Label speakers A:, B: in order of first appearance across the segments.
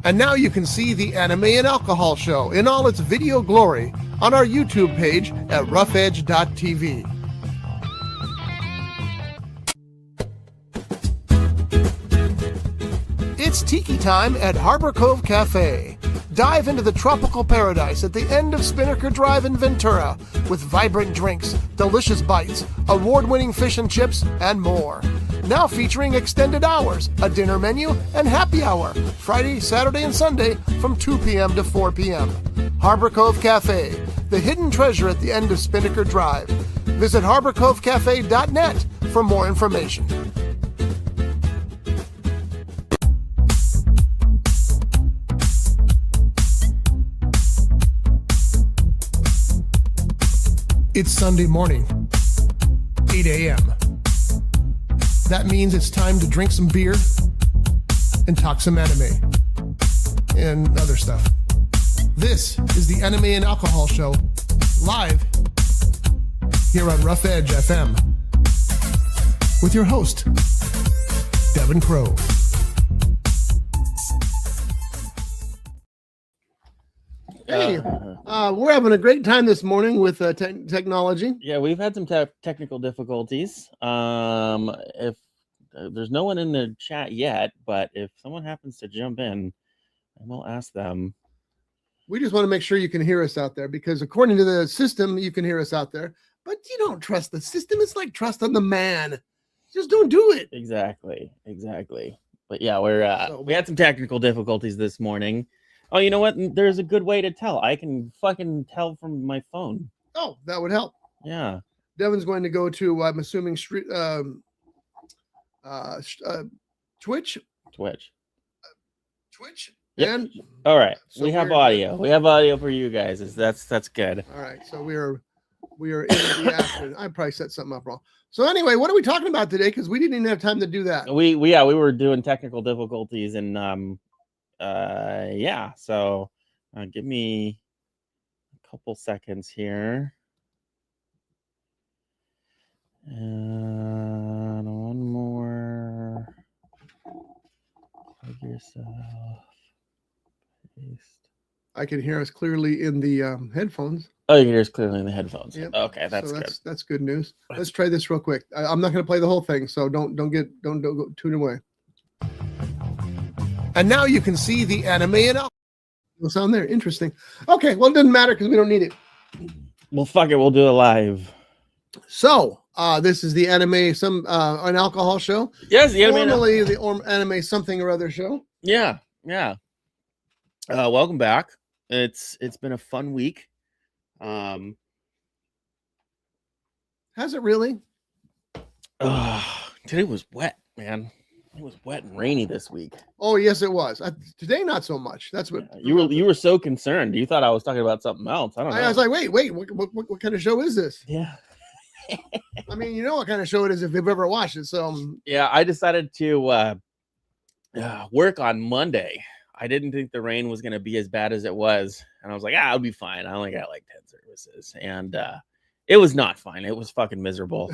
A: And now you can see the Anime and Alcohol Show in all its video glory on our YouTube page at roughedge.tv. It's tiki time at Harbor Cove Cafe. Dive into the tropical paradise at the end of Spinnaker Drive in Ventura with vibrant drinks, delicious bites, award-winning fish and chips, and more. Now featuring extended hours, a dinner menu, and happy hour, Friday, Saturday, and Sunday from 2 p.m. to 4 p.m. Harbor Cove Cafe, the hidden treasure at the end of Spinnaker Drive. Visit harborcovecafe.net for more information. It's Sunday morning, 8 a.m. That means it's time to drink some beer and talk some anime and other stuff. This is the Anime and Alcohol Show, live here on Rough Edge FM, with your host, Devin Crow. Hey, we're having a great time this morning with technology.
B: Yeah, we've had some technical difficulties. If there's no one in the chat yet, but if someone happens to jump in, then we'll ask them.
A: We just want to make sure you can hear us out there, because according to the system, you can hear us out there. But you don't trust the system. It's like trust on the man. Just don't do it.
B: Exactly. But yeah, we had some technical difficulties this morning. Oh, you know what? There's a good way to tell. I can fucking tell from my phone.
A: Oh, that would help.
B: Yeah.
A: Devin's going to go to, I'm assuming, Twitch.
B: Yep.
A: And
B: all right.
A: So
B: we have audio. We have audio for you guys. That's good.
A: All right. So we are in the afternoon. I probably set something up wrong. So anyway, what are we talking about today? Because we didn't even have time to do that.
B: We were doing technical difficulties, and so give me a couple seconds here. And one more. Plug yourself. Paste.
A: I can hear us clearly in the headphones.
B: Oh, you can hear us clearly in the headphones.
A: Yep.
B: Okay, that's good.
A: That's good news. Let's try this real quick. I'm not going to play the whole thing, so don't go tune away. And now you can see the Anime and Alcohol sound there. Interesting. Okay, well, it doesn't matter because we don't need it.
B: Well, fuck it. We'll do it live.
A: So, this is the Anime an Alcohol Show.
B: Yes, the Anime.
A: Normally the Anime something or other show.
B: Yeah. Welcome back. It's been a fun week.
A: Has it really?
B: Today was wet, man. It was wet and rainy this week.
A: Oh, yes, it was. Today, not so much. That's what
B: you were so concerned. You thought I was talking about something else. I don't know.
A: I was like, wait, what kind of show is this?
B: Yeah.
A: I mean, you know what kind of show it is if you've ever watched it. So
B: yeah, I decided to work on Monday. I didn't think the rain was going to be as bad as it was, and I was like, I'll be fine. I only got like 10 services, and it was not fine. It was fucking miserable.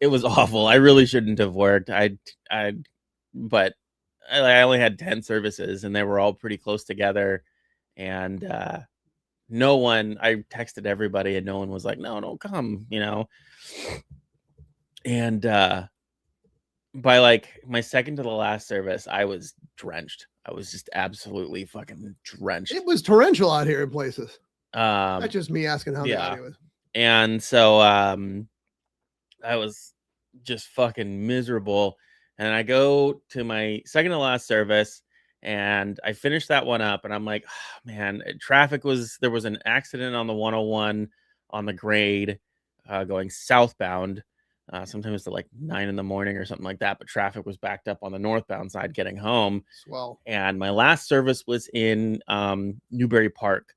B: It was awful. I really shouldn't have worked. But I only had 10 services, and they were all pretty close together. And I texted everybody, and no one was like, no, come, And by like my second to the last service, I was drenched. I was just absolutely fucking drenched.
A: It was torrential out here in places.
B: That's
A: just me asking how bad it was.
B: And so I was just fucking miserable. And I go to my second to last service, and I finished that one up, and I'm like, oh, man, there was an accident on the 101 on the grade going southbound. Sometimes to like 9 a.m. or something like that, but traffic was backed up on the northbound side getting home.
A: Swell.
B: And my last service was in Newbury Park,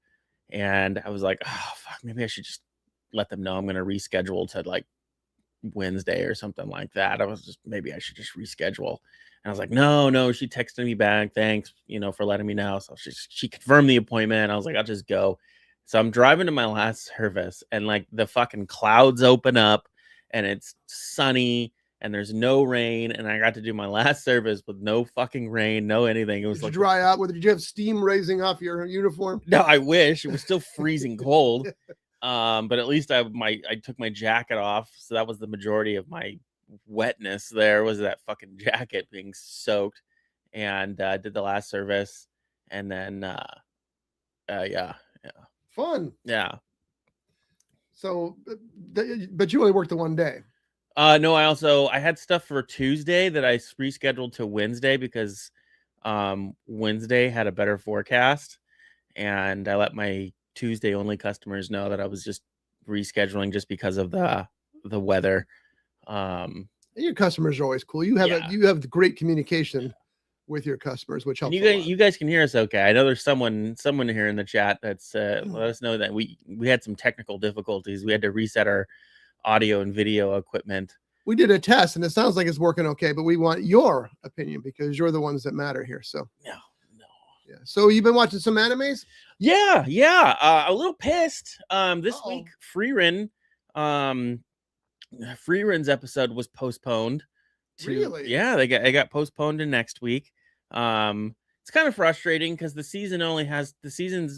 B: and I was like, oh fuck, maybe I should just let them know I'm going to reschedule to like Wednesday or something like that. Maybe I should just reschedule. And I was like, no, she texted me back, thanks, for letting me know. So she confirmed the appointment. I was like, I'll just go. So I'm driving to my last service, and like the fucking clouds open up, and it's sunny, and there's no rain, and I got to do my last service with no fucking rain, no anything. It was
A: Did
B: like
A: you dry out? Did you have steam raising off your uniform?
B: no, I wish. It was still freezing cold. But at least I took my jacket off, so that was the majority of my wetness. There was that fucking jacket being soaked, and did the last service, and then yeah,
A: Fun.
B: yeah.
A: So, but you only worked the one day.
B: No, I had stuff for Tuesday that I rescheduled to Wednesday because Wednesday had a better forecast, and I let my Tuesday only customers know that I was just rescheduling just because of the weather.
A: Your customers are always cool. You have great communication with your customers, which helps.
B: You guys can hear us okay. I know there's someone here in the chat that's let us know that we had some technical difficulties. We had to reset our audio and video equipment.
A: We did a test and it sounds like it's working okay, but we want your opinion because you're the ones that matter here. So
B: no.
A: Yeah. So you've been watching some animes?
B: Yeah. A little pissed. This week Freerun, Freerun's episode was postponed.
A: Really?
B: Yeah, it got postponed to next week. It's kind of frustrating because the season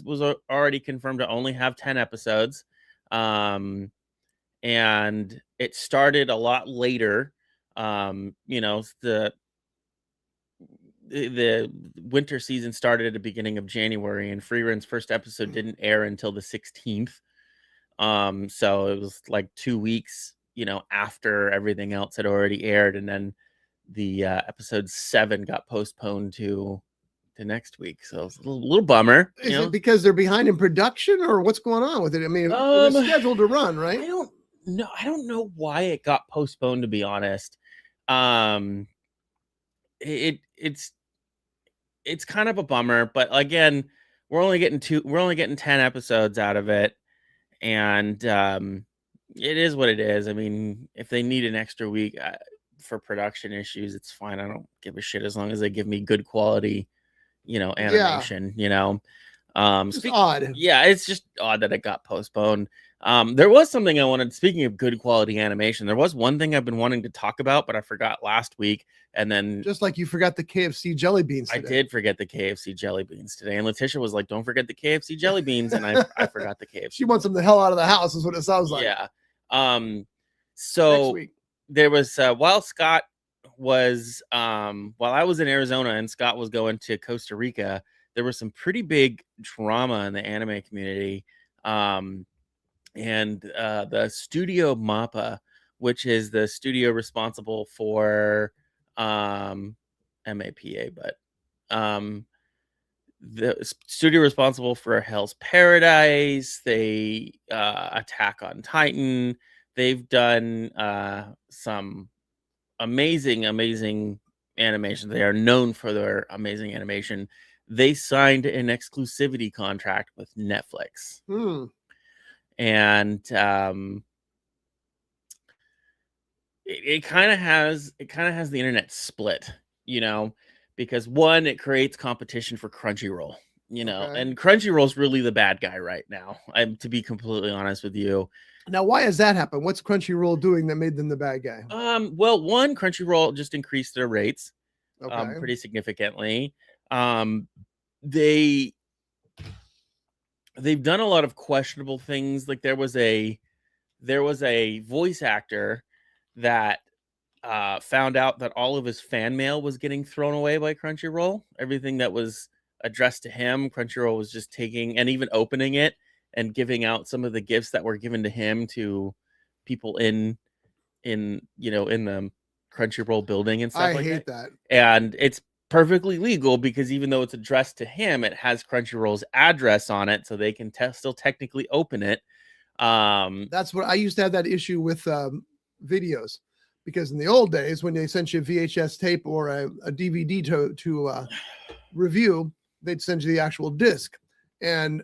B: was already confirmed to only have 10 episodes. And it started a lot later. The winter season started at the beginning of January, and Freerun's first episode didn't air until the 16th. So it was like 2 weeks, after everything else had already aired, and then the episode 7 got postponed to next week. So it's a little bummer.
A: Is it because they're behind in production, or what's going on with it? I mean, it was scheduled to run, right?
B: I don't know why it got postponed, to be honest. It's kind of a bummer, but again, we're only getting 10 episodes out of it, and it is what it is. I mean, if they need an extra week for production issues, it's fine. I don't give a shit as long as they give me good quality, animation.
A: It's odd.
B: Yeah, it's just odd that it got postponed. There was something I wanted, speaking of good quality animation, there was one thing I've been wanting to talk about, but I forgot last week. And then
A: just like you forgot the KFC jelly beans today.
B: I did forget the KFC jelly beans today. And Letitia was like, don't forget the KFC jelly beans. And I forgot the KFC.
A: She wants them the hell out of the house is what it sounds like.
B: Yeah. So
A: next week.
B: There was, while Scott was, while I was in Arizona and Scott was going to Costa Rica, there was some pretty big drama in the anime community. And the Studio MAPPA, which is the studio responsible for MAPA, but the studio responsible for Hell's Paradise, they Attack on Titan. They've done some amazing animation. They are known for their amazing animation. They signed an exclusivity contract with Netflix. And it kind of has the internet split, because one, it creates competition for Crunchyroll, and Crunchyroll's really the bad guy right now. To be completely honest with you.
A: Now, why has that happened? What's Crunchyroll doing that made them the bad guy?
B: Well, one, Crunchyroll just increased their rates pretty significantly. They've done a lot of questionable things. Like there was a voice actor that found out that all of his fan mail was getting thrown away by Crunchyroll. Everything that was addressed to him, Crunchyroll was just taking and even opening it and giving out some of the gifts that were given to him to people in the Crunchyroll building and stuff like that.
A: I hate that.
B: And it's perfectly legal because even though it's addressed to him, it has Crunchyroll's address on it, so they can still technically open it.
A: That's what I used to have that issue with videos, because in the old days when they sent you a VHS tape or a DVD to review, they'd send you the actual disc. And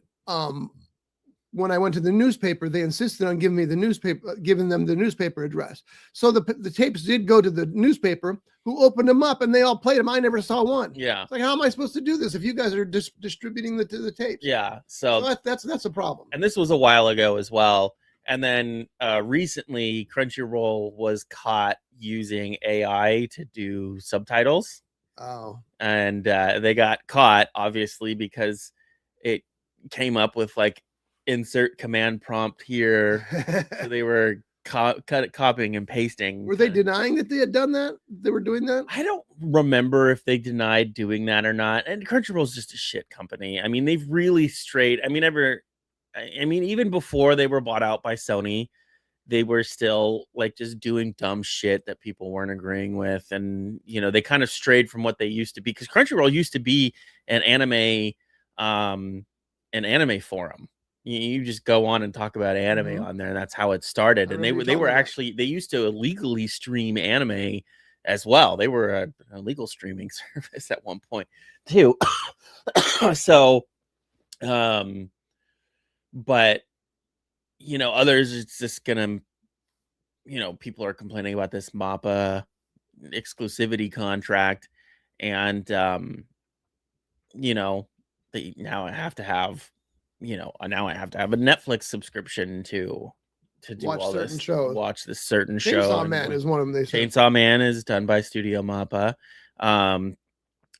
A: when I went to the newspaper, they insisted on giving them the newspaper address. So the tapes did go to the newspaper, who opened them up and they all played them. I never saw one.
B: Yeah.
A: It's like, how am I supposed to do this if you guys are distributing the tapes?
B: Yeah. So
A: that's a problem.
B: And this was a while ago as well. And then recently, Crunchyroll was caught using AI to do subtitles.
A: Oh.
B: And they got caught, obviously, because it came up with like insert command prompt here. So they were copying and pasting.
A: Were they denying that they had done that? They were doing that?
B: I don't remember if they denied doing that or not. And Crunchyroll's just a shit company. I mean, they've really strayed. I mean, even before they were bought out by Sony, they were still like just doing dumb shit that people weren't agreeing with. And, you know, they kind of strayed from what they used to be, because Crunchyroll used to be an anime forum. You just go on and talk about anime on there, and that's how it started. And they were actually, they used to illegally stream anime as well. They were a illegal streaming service at one point too. So, but you know, others, it's just gonna, you know, people are complaining about this MAPPA exclusivity contract, and you know, they now I have to have, you know, now I have to have a Netflix subscription to do
A: Watch
B: all
A: certain
B: this,
A: shows.
B: watch this certain show.
A: Chainsaw Man is one of them. They said.
B: Chainsaw Man is done by Studio MAPPA.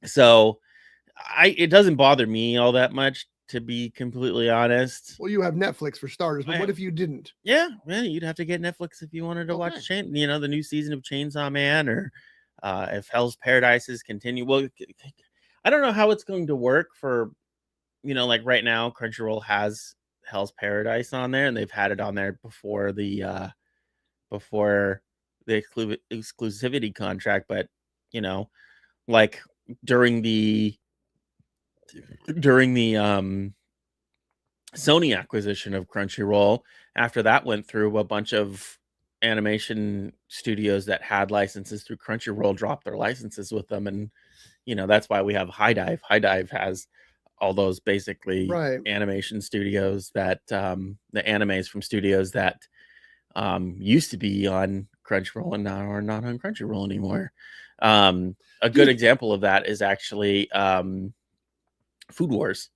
B: So it doesn't bother me all that much, to be completely honest.
A: Well, you have Netflix for starters, but what if you didn't?
B: Yeah, you'd have to get Netflix if you wanted to watch the new season of Chainsaw Man, or if Hell's Paradises continue. Well, I don't know how it's going to work for, you know, like right now, Crunchyroll has Hell's Paradise on there, and they've had it on there before the exclusivity contract. But, you know, like during the Sony acquisition of Crunchyroll, after that went through, a bunch of animation studios that had licenses through Crunchyroll dropped their licenses with them. And, you know, that's why we have High Dive. High Dive has all those basically animation studios that the animes from studios that used to be on Crunchyroll and now are not on Crunchyroll anymore. A good example of that is actually Food Wars.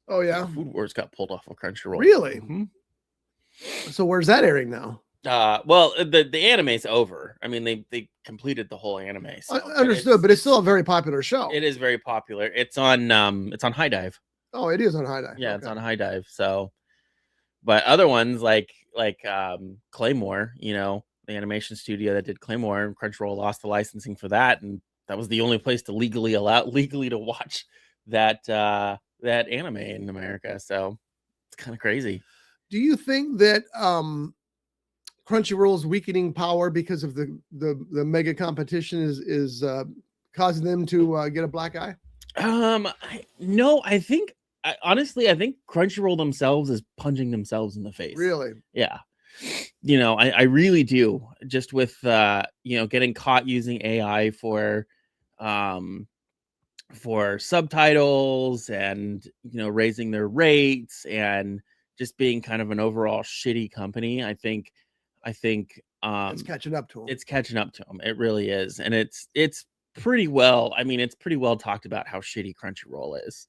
A: Oh yeah,
B: Food Wars got pulled off of Crunchyroll.
A: Really? Mm-hmm. So where's that airing now?
B: Well, the anime's over. I mean, they completed the whole anime. So,
A: understood, but it's still a very popular show.
B: It is very popular. It's on High Dive.
A: Oh, it is on High Dive.
B: Yeah, okay. It's on High Dive. So, but other ones like Claymore, you know, the animation studio that did Claymore, Crunchyroll lost the licensing for that, and that was the only place to legally to watch that anime in America. So it's kind of crazy.
A: Do you think that Crunchyroll's weakening power because of the mega competition is causing them to get a black eye?
B: No, I think honestly, I think Crunchyroll themselves is punching themselves in the face.
A: Really?
B: Yeah. You know, I really do. Just with you know, getting caught using AI for subtitles, and, you know, raising their rates, and just being kind of an overall shitty company. I think it's
A: catching up to them.
B: It's catching up to them. It really is. And it's pretty well, I mean, it's pretty well talked about how shitty Crunchyroll is.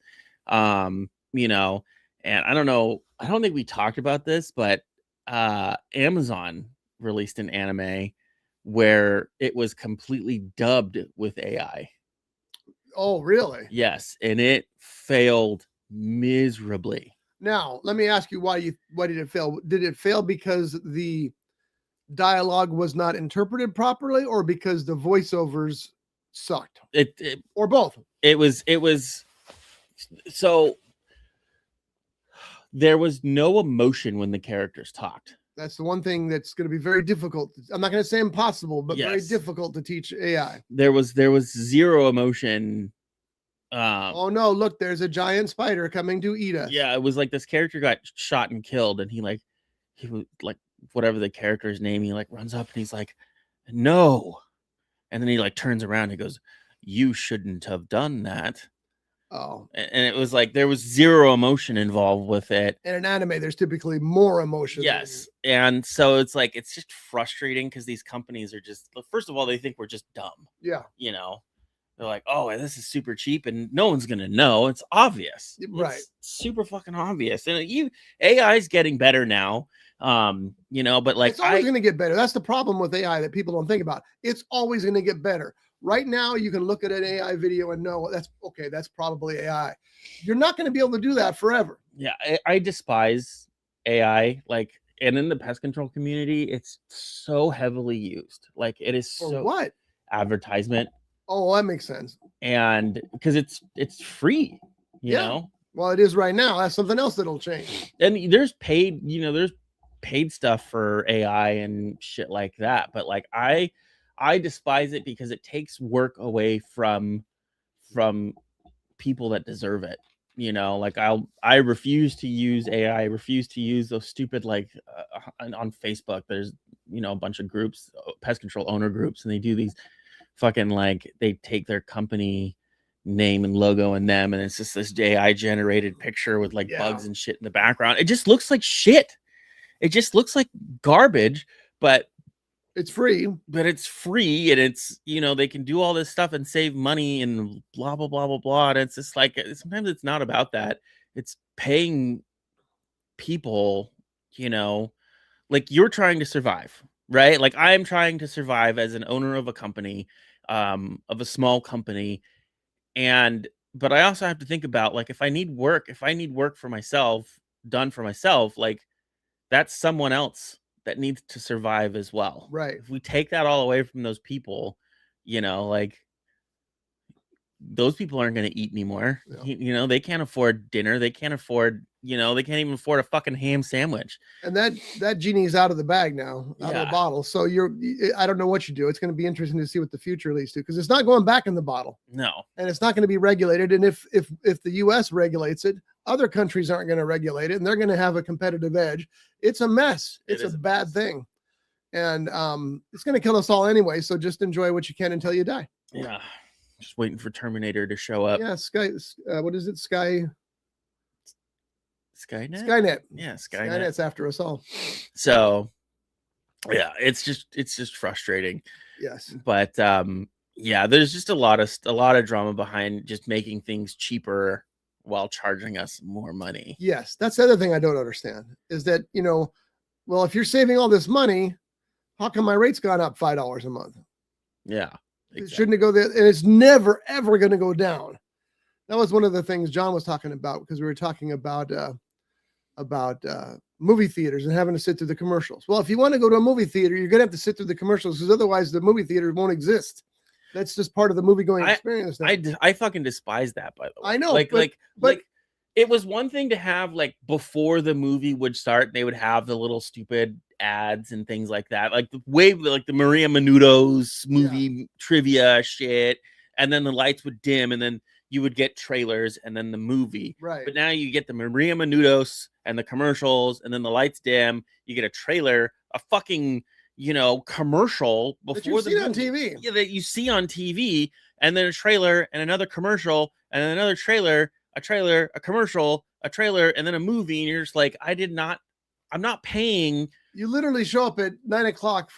B: You know, and I don't know, I don't think we talked about this, but Amazon released an anime where it was completely dubbed with AI.
A: Oh, really?
B: Yes, and it failed miserably.
A: Now, let me ask you why did it fail? Did it fail because the dialogue was not interpreted properly, or because the voiceovers sucked? Or both?
B: It was so there was no emotion when the characters talked.
A: That's the one thing that's going to be very difficult. I'm not going to say impossible, but very difficult to teach AI.
B: There was zero emotion.
A: Oh no, look, there's a giant spider coming to eat us.
B: Yeah, it was like this character got shot and killed, and he was like, whatever the character's name, he like runs up and he's like, no. And then he like turns around and he goes, you shouldn't have done that.
A: Oh.
B: And it was like there was zero emotion involved with it.
A: In an anime, there's typically more emotion.
B: Yes. And so it's like, it's just frustrating because these companies are just, first of all, they think we're just dumb.
A: Yeah.
B: You know, they're like, oh, this is super cheap and no one's going to know. It's obvious.
A: Right.
B: It's super fucking obvious. And AI is getting better now You know, but like
A: it's always going to get better. That's the problem with AI that people don't think about. It's always going to get better. Right now, you can look at an AI video and know that's okay. That's probably AI. You're not going to be able to do that forever.
B: Yeah, I despise AI. Like, and in the pest control community, it's so heavily used. Like, it is
A: For
B: so
A: what?
B: advertisement,
A: Oh, that makes sense.
B: and because it's free, you know.
A: Well, it is right now. That's something else that'll change.
B: And there's paid, you know, there's paid stuff for AI and shit like that. But like, I despise it because it takes work away from people that deserve it. You know, like I refuse to use AI. I refuse to use those stupid like on Facebook. There's, you know, a bunch of groups, pest control owner groups, and they do these fucking like they take their company name and logo in them, and it's just this AI generated picture with like bugs and shit in the background. It just looks like shit. It just looks like garbage, but
A: it's free.
B: And it's, you know, they can do all this stuff and save money and blah blah blah blah blah. And it's just like sometimes it's not about that. It's paying people, you know, like you're trying to survive, right? Like I'm trying to survive as an owner of a company, of a small company. But I also have to think about like if I need work for myself, done for myself, like that's someone else that needs to survive as well.
A: Right.
B: If we take that all away from those people, you know, like those people aren't going to eat anymore.
A: No.
B: You know, they can't afford dinner. They can't afford, you know, they can't even afford a fucking ham sandwich.
A: And that genie's out of the bag now, out of the bottle. So I don't know what you do. It's going to be interesting to see what the future leads to, because it's not going back in the bottle.
B: No.
A: And it's not going to be regulated. And if the US regulates it, other countries aren't going to regulate it, and they're going to have a competitive edge. It's a mess. It's a bad thing. And it's going to kill us all anyway. So just enjoy what you can until you die.
B: Yeah. Just waiting for Terminator to show up.
A: Yeah, what is it? Skynet?
B: Skynet. Yeah,
A: Skynet's after us all.
B: So yeah, it's just frustrating.
A: Yes.
B: But yeah, there's just a lot of drama behind just making things cheaper while charging us more money.
A: Yes, that's the other thing I don't understand is that, you know, well, if you're saving all this money, how come my rate's gone up $5 a month?
B: Yeah.
A: Exactly. It shouldn't go there, and it's never ever going to go down. That was one of the things John was talking about, because we were talking about movie theaters and having to sit through the commercials. Well, if you want to go to a movie theater, you're going to have to sit through the commercials, because otherwise the movie theater won't exist. That's just part of the movie going experience.
B: I fucking despise that, by the way.
A: I know,
B: but it was one thing to have like before the movie would start, they would have the little stupid ads and things like that, like the Maria Menounos movie trivia shit, and then the lights would dim, and then you would get trailers and then the movie.
A: Right.
B: But now you get the Maria Menounos and the commercials, and then the lights dim. You get a trailer, a fucking, you know, commercial before the movie
A: on TV.
B: Yeah, that you see on TV, and then a trailer and another commercial and then another trailer, a commercial, a trailer, and then a movie, and you're just like, I'm not paying.
A: You literally show up at 9:00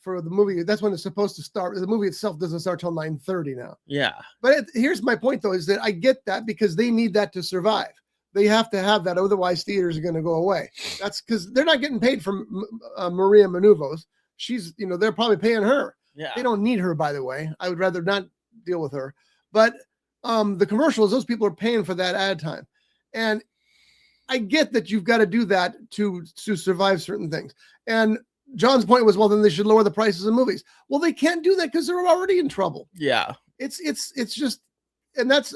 A: for the movie. That's when it's supposed to start. The movie itself doesn't start till 9:30 now.
B: Yeah.
A: But here's my point, though, is that I get that, because they need that to survive. They have to have that, otherwise theaters are going to go away. That's because they're not getting paid from Maria Menounos. She's, you know, they're probably paying her.
B: Yeah.
A: They don't need her, by the way. I would rather not deal with her. But the commercials, those people are paying for that ad time. And I get that you've got to do that to survive certain things. And John's point was, well, then they should lower the prices of movies. Well, they can't do that because they're already in trouble.
B: Yeah.
A: It's just, and that's.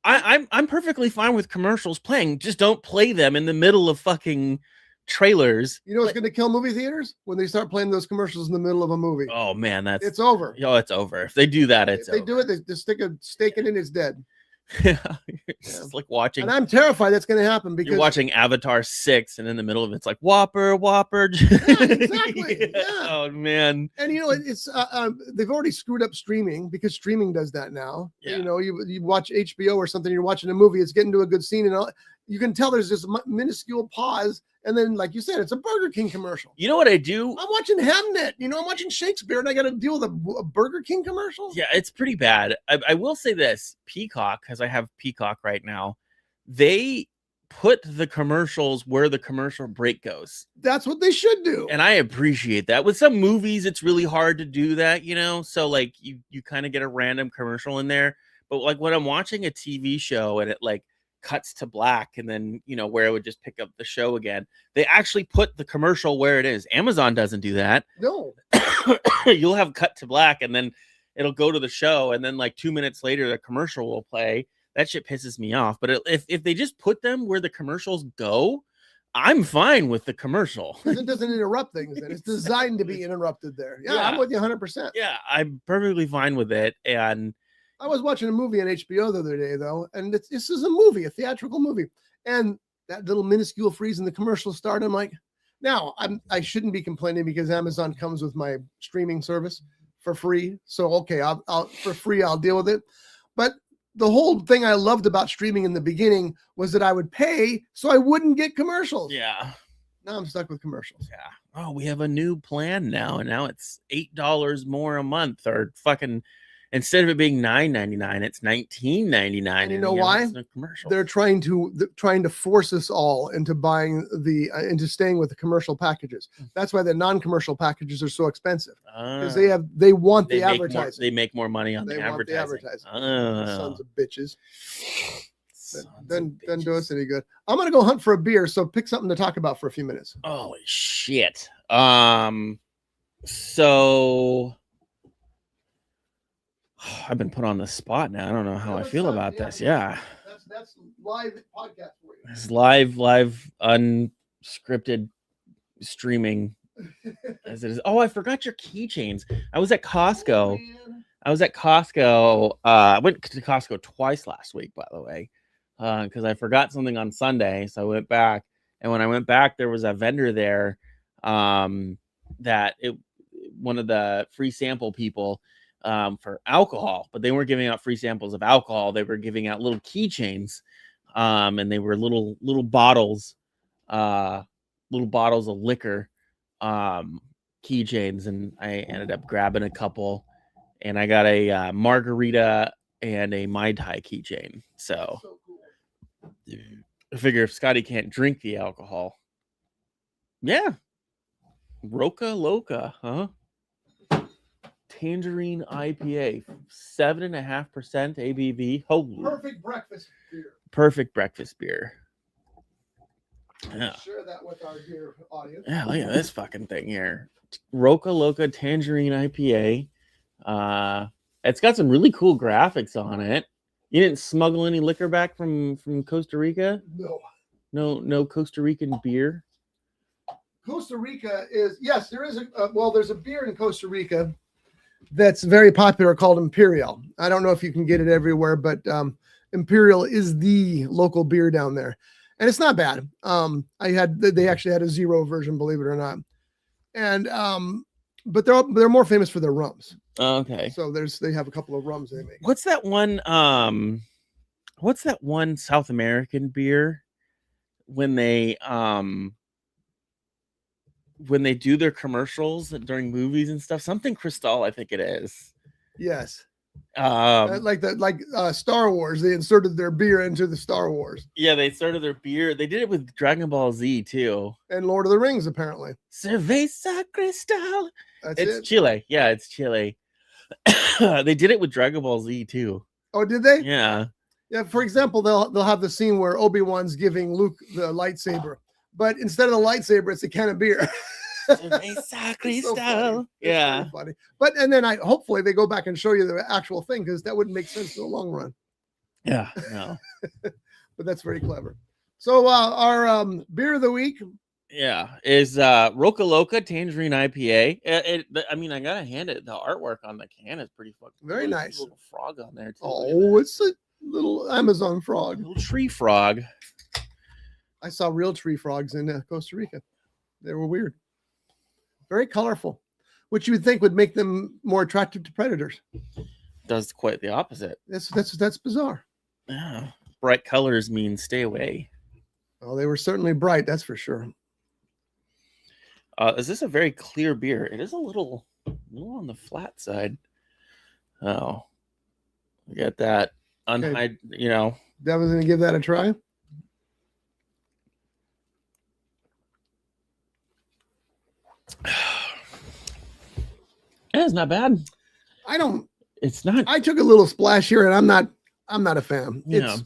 B: I'm perfectly fine with commercials playing. Just don't play them in the middle of fucking trailers.
A: You know what's going to kill movie theaters? When they start playing those commercials in the middle of a movie.
B: Oh man,
A: it's over.
B: Yo, it's over. If they do that, it's over.
A: If they do it, they just stick a stake in it, it's dead.
B: It's like watching,
A: and I'm terrified that's going to happen, because
B: you're watching Avatar 6, and in the middle of it's like Whopper.
A: Yeah, exactly. Yeah.
B: Oh man.
A: And you know, it's they've already screwed up streaming, because streaming does that now.
B: Yeah.
A: You know, you watch HBO or something, you're watching a movie, it's getting to a good scene, and all, you can tell there's this minuscule pause, and then, like you said, it's a Burger King commercial.
B: You know what I do?
A: I'm watching Hamnet. You know, I'm watching Shakespeare, and I got to deal with a Burger King commercial.
B: Yeah, it's pretty bad. I will say this: Peacock, because I have Peacock right now, they put the commercials where the commercial break goes.
A: That's what they should do.
B: And I appreciate that. With some movies, it's really hard to do that, you know? So like you kind of get a random commercial in there. But like when I'm watching a TV show and it like cuts to black and then, you know, where it would just pick up the show again, they actually put the commercial where it is. Amazon doesn't do that.
A: No.
B: You'll have cut to black and then it'll go to the show. And then like 2 minutes later, the commercial will play. That shit pisses me off. But if they just put them where the commercials go, I'm fine with the commercial.
A: It doesn't interrupt things. Then it's designed to be interrupted there. Yeah, I'm with you 100%.
B: Yeah, I'm perfectly fine with it. And
A: I was watching a movie on HBO the other day, though, and this is a movie, a theatrical movie. And that little minuscule freeze in the commercial started. I'm like, now I shouldn't be complaining because Amazon comes with my streaming service for free. So, okay, I'll for free, I'll deal with it. But the whole thing I loved about streaming in the beginning was that I would pay so I wouldn't get commercials.
B: yeah.
A: Now I'm stuck with commercials.
B: Yeah. Oh, we have a new plan now. And now it's $8 more a month, or fucking, instead of it being $9.99, it's $19.99.
A: And you know why? They're trying to force us all into buying into staying with the commercial packages. That's why the non-commercial packages are so expensive, because they want the advertising.
B: They make more money on the advertising.
A: Sons of bitches. Then do us any good. I'm gonna go hunt for a beer, so pick something to talk about for a few minutes.
B: Holy shit. So I've been put on the spot now. I don't know how I feel about this. Yeah.
A: That's live podcast for you.
B: It's live, unscripted streaming as it is. Oh, I forgot your keychains. I was at Costco. I went to Costco twice last week, by the way, because I forgot something on Sunday. So I went back. And when I went back, there was a vendor there one of the free sample people for alcohol, but they weren't giving out free samples of alcohol. They were giving out little keychains, and they were little bottles of liquor, keychains. And I ended up grabbing a couple, and I got a margarita and a Mai Tai keychain. So I figure if Scotty can't drink the alcohol, yeah, Roca Loca, huh? Tangerine IPA, 7.5% ABV. Holy, perfect breakfast beer. Yeah.
A: Share that with our dear audience.
B: Yeah, look at this fucking thing here. Roca Loca Tangerine IPA. It's got some really cool graphics on it. You didn't smuggle any liquor back from Costa Rica? No Costa Rican beer.
A: Costa Rica is, yes, there is there's a beer in Costa Rica that's very popular called Imperial. I don't know if you can get it everywhere, but Imperial is the local beer down there, and it's not bad. They actually had a zero version, believe it or not, and but they're more famous for their rums.
B: Okay.
A: So they have a couple of rums they make.
B: What's that one South American beer when they do their commercials during movies and stuff? Something Cristal, I think it is.
A: Yes. Like Star Wars, they inserted their beer into the Star Wars.
B: Yeah, they inserted their beer. They did it with Dragon Ball Z too,
A: and Lord of the Rings, apparently.
B: Cerveza Cristal.
A: It's
B: Chile. Yeah, it's Chile. They did it with Dragon Ball Z too.
A: Oh, did they?
B: Yeah.
A: Yeah. For example, they'll have the scene where Obi-Wan's giving Luke the lightsaber, but instead of the lightsaber, it's a can of beer.
B: Cerveza Cristal. So
A: yeah. Funny. But and then hopefully they go back and show you the actual thing, because that wouldn't make sense in the long run.
B: Yeah. No.
A: But that's very clever. So our beer of the week.
B: Yeah, is Roca Loca Tangerine IPA. I mean, I gotta hand it. The artwork on the can is pretty fucking
A: very nice.
B: A little frog on there too.
A: Oh, it's a little Amazon frog,
B: a little tree frog.
A: I saw real tree frogs in Costa Rica. They were weird, very colorful, which you would think would make them more attractive to predators.
B: Does quite the opposite.
A: That's bizarre.
B: Yeah, bright colors mean stay away.
A: Well, they were certainly bright, that's for sure.
B: Is this a very clear beer? It is a little on the flat side. Oh, we got that
A: Okay.
B: Devin's
A: gonna give that a try.
B: Yeah, it's not bad. It's not.
A: I took a little splash here, and I'm not a fan.
B: Yeah.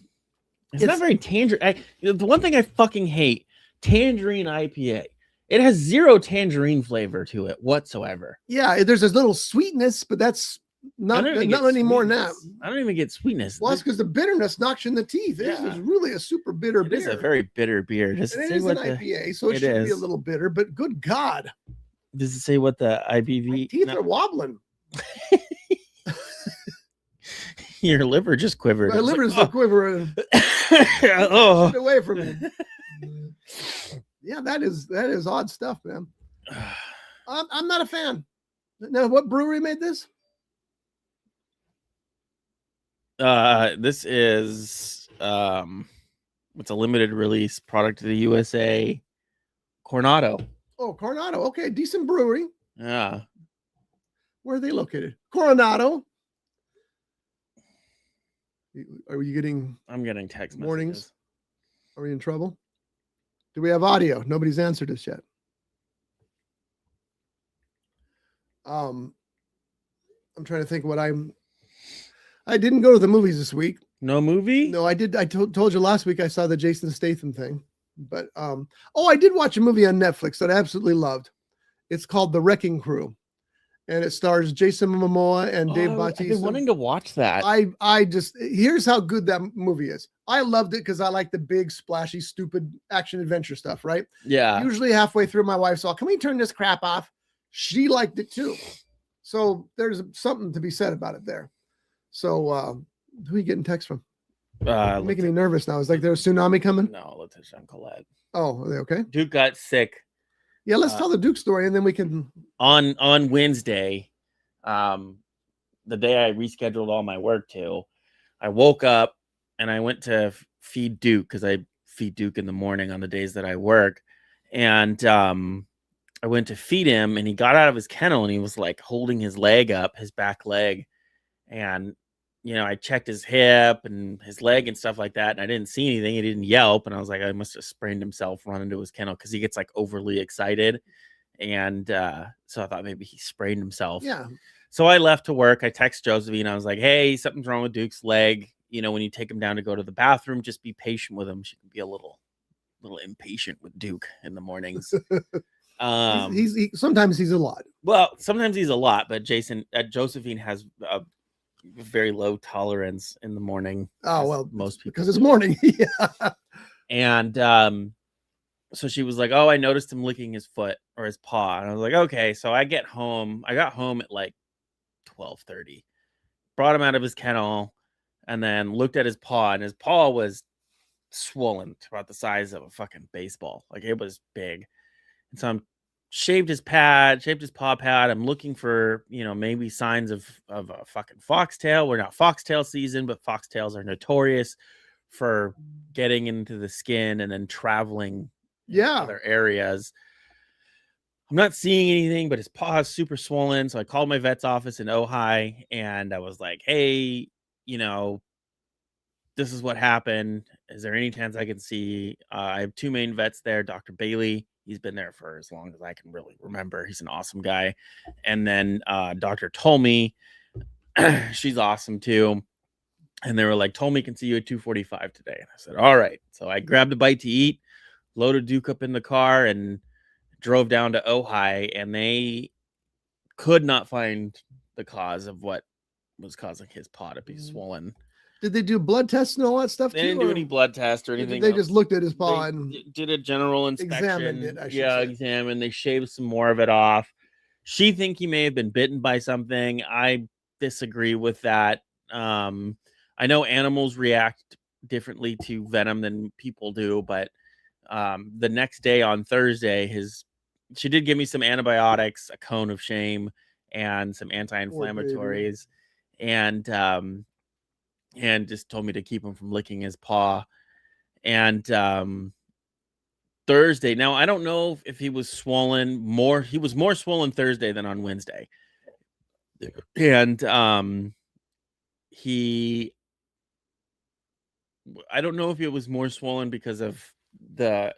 B: It's not very tangerine. The one thing I fucking hate, tangerine IPA. It has zero tangerine flavor to it whatsoever.
A: Yeah, there's this little sweetness, but that's not any more than that.
B: I don't even get sweetness.
A: Well, that's because the bitterness knocks you in the teeth. This is really a super bitter beer.
B: It is a very bitter beer. Does
A: it is an IPA, so it should be a little bitter, but good God.
B: Does it say what the IBV?
A: My teeth are wobbling.
B: Your liver just quivered.
A: My liver's quivering.
B: Oh,
A: get away from me. Yeah, that is odd stuff, man. I'm not a fan. Now, what brewery made this?
B: This is it's a limited release product to the USA. Coronado.
A: Oh, Coronado. Okay, decent brewery.
B: Yeah.
A: Where are they located? Coronado. Are you getting?
B: I'm getting text
A: mornings.
B: Messages.
A: Are we in trouble? Do we have audio? Nobody's answered us yet. I'm trying to think what I didn't go to the movies this week.
B: No movie?
A: No, I did. I told you last week I saw the Jason Statham thing, but I did watch a movie on Netflix that I absolutely loved. It's called The Wrecking Crew, and it stars Jason Momoa and Dave Bautista.
B: I've been wanting to watch that.
A: I just here's how good that movie is. I loved it because I like the big, splashy, stupid action adventure stuff, right?
B: Yeah.
A: Usually halfway through, my wife's all, "Can we turn this crap off?" She liked it too. So there's something to be said about it there. So who are you getting text from? Making me nervous now. It's like there's a tsunami coming.
B: No, Letitia and Colette.
A: Oh, are they okay?
B: Duke got sick.
A: Yeah, let's tell the Duke story and then we can.
B: On Wednesday, the day I rescheduled all my work to, I woke up and I went to feed Duke because I feed Duke in the morning on the days that I work. And I went to feed him and he got out of his kennel and he was like holding his leg up, his back leg. And, I checked his hip and his leg and stuff like that. And I didn't see anything. He didn't yelp. And I was like, I must have sprained himself running to his kennel because he gets like overly excited. And so I thought maybe he sprained himself.
A: Yeah.
B: So I left to work. I text Josephine. I was like, hey, something's wrong with Duke's leg. When you take him down to go to the bathroom, just be patient with him. She can be a little impatient with Duke in the mornings.
A: Sometimes he's a lot.
B: Well, sometimes he's a lot, but Josephine has a very low tolerance in the morning.
A: Oh, well,
B: most people,
A: because it's morning. Yeah.
B: And so she was like, oh, I noticed him licking his foot or his paw. And I was like, okay. So I got home at like 12:30, brought him out of his kennel and then looked at his paw, and his paw was swollen to about the size of a fucking baseball. Like it was big. And so I'm shaved his paw pad. I'm looking for, maybe signs of a fucking foxtail. We're not foxtail season, but foxtails are notorious for getting into the skin and then traveling other areas. I'm not seeing anything, but his paw is super swollen. So I called my vet's office in Ojai and I was like, hey, this is what happened. Is there any chance I can see? I have two main vets there, Dr. Bailey. He's been there for as long as I can really remember. He's an awesome guy. And then Dr. Tolme, she's awesome too. And they were like, Tolme can see you at 2:45 today. And I said, all right. So I grabbed a bite to eat, loaded Duke up in the car and drove down to Ojai, and they could not find the cause of what was causing his paw to be swollen.
A: Did they do blood tests and all that stuff?
B: They didn't do any blood tests or anything.
A: They just looked at his paw and
B: did a general inspection.
A: Examined it, I should say.
B: Examined. They shaved some more of it off. She think he may have been bitten by something. I disagree with that. I know animals react differently to venom than people do, but the next day on Thursday, she did give me some antibiotics, a cone of shame, and some anti-inflammatories, and just told me to keep him from licking his paw. And Thursday, now I don't know if he was swollen more. He was more swollen Thursday than on Wednesday. And I don't know if it was more swollen because of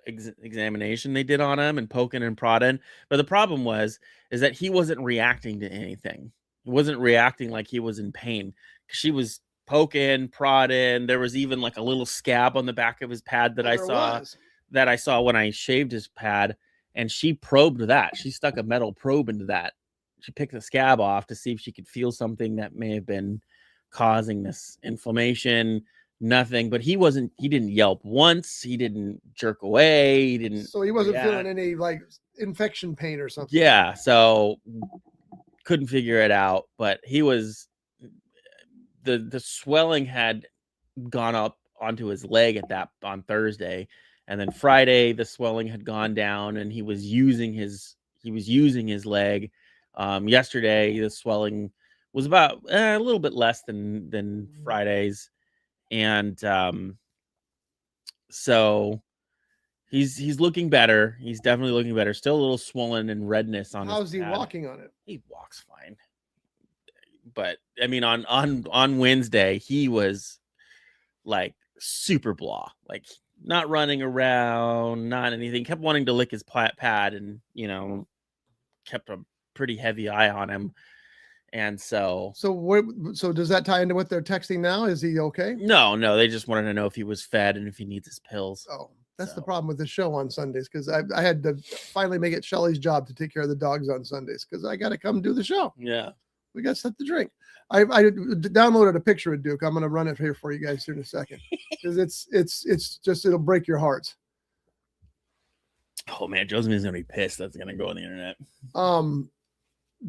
B: examination they did on him and poking and prodding. But the problem is that he wasn't reacting to anything. He wasn't reacting like he was in pain. She was poking, prodding. There was even like a little scab on the back of his pad that I saw when I shaved his pad, and she probed that. She stuck a metal probe into that. She picked the scab off to see if she could feel something that may have been causing this inflammation. Nothing, but he didn't yelp once. He didn't jerk away. He didn't.
A: So he wasn't feeling any like infection pain or something.
B: Yeah. So couldn't figure it out, but he was, the swelling had gone up onto his leg on Thursday. And then Friday, the swelling had gone down and he was using his leg. Yesterday, the swelling was about a little bit less than Friday's. And so he's looking better. He's definitely looking better. Still a little swollen and redness on
A: how's
B: his
A: he
B: pad.
A: walking on it?
B: He walks fine. But I mean, on Wednesday, he was like super blah, like not running around, not anything. Kept wanting to lick his pad, and kept a pretty heavy eye on him. And so
A: does that tie into what they're texting now? Is he okay?
B: No, they just wanted to know if he was fed and if he needs his pills.
A: Oh, that's the problem with the show on Sundays, because I had to finally make it Shelly's job to take care of the dogs on Sundays, because I got to come do the show.
B: Yeah,
A: we got stuff to drink. I downloaded a picture of Duke. I'm going to run it here for you guys here in a second, because it's just, it'll break your hearts.
B: Oh man, Josemine's gonna be pissed. That's gonna go on the internet.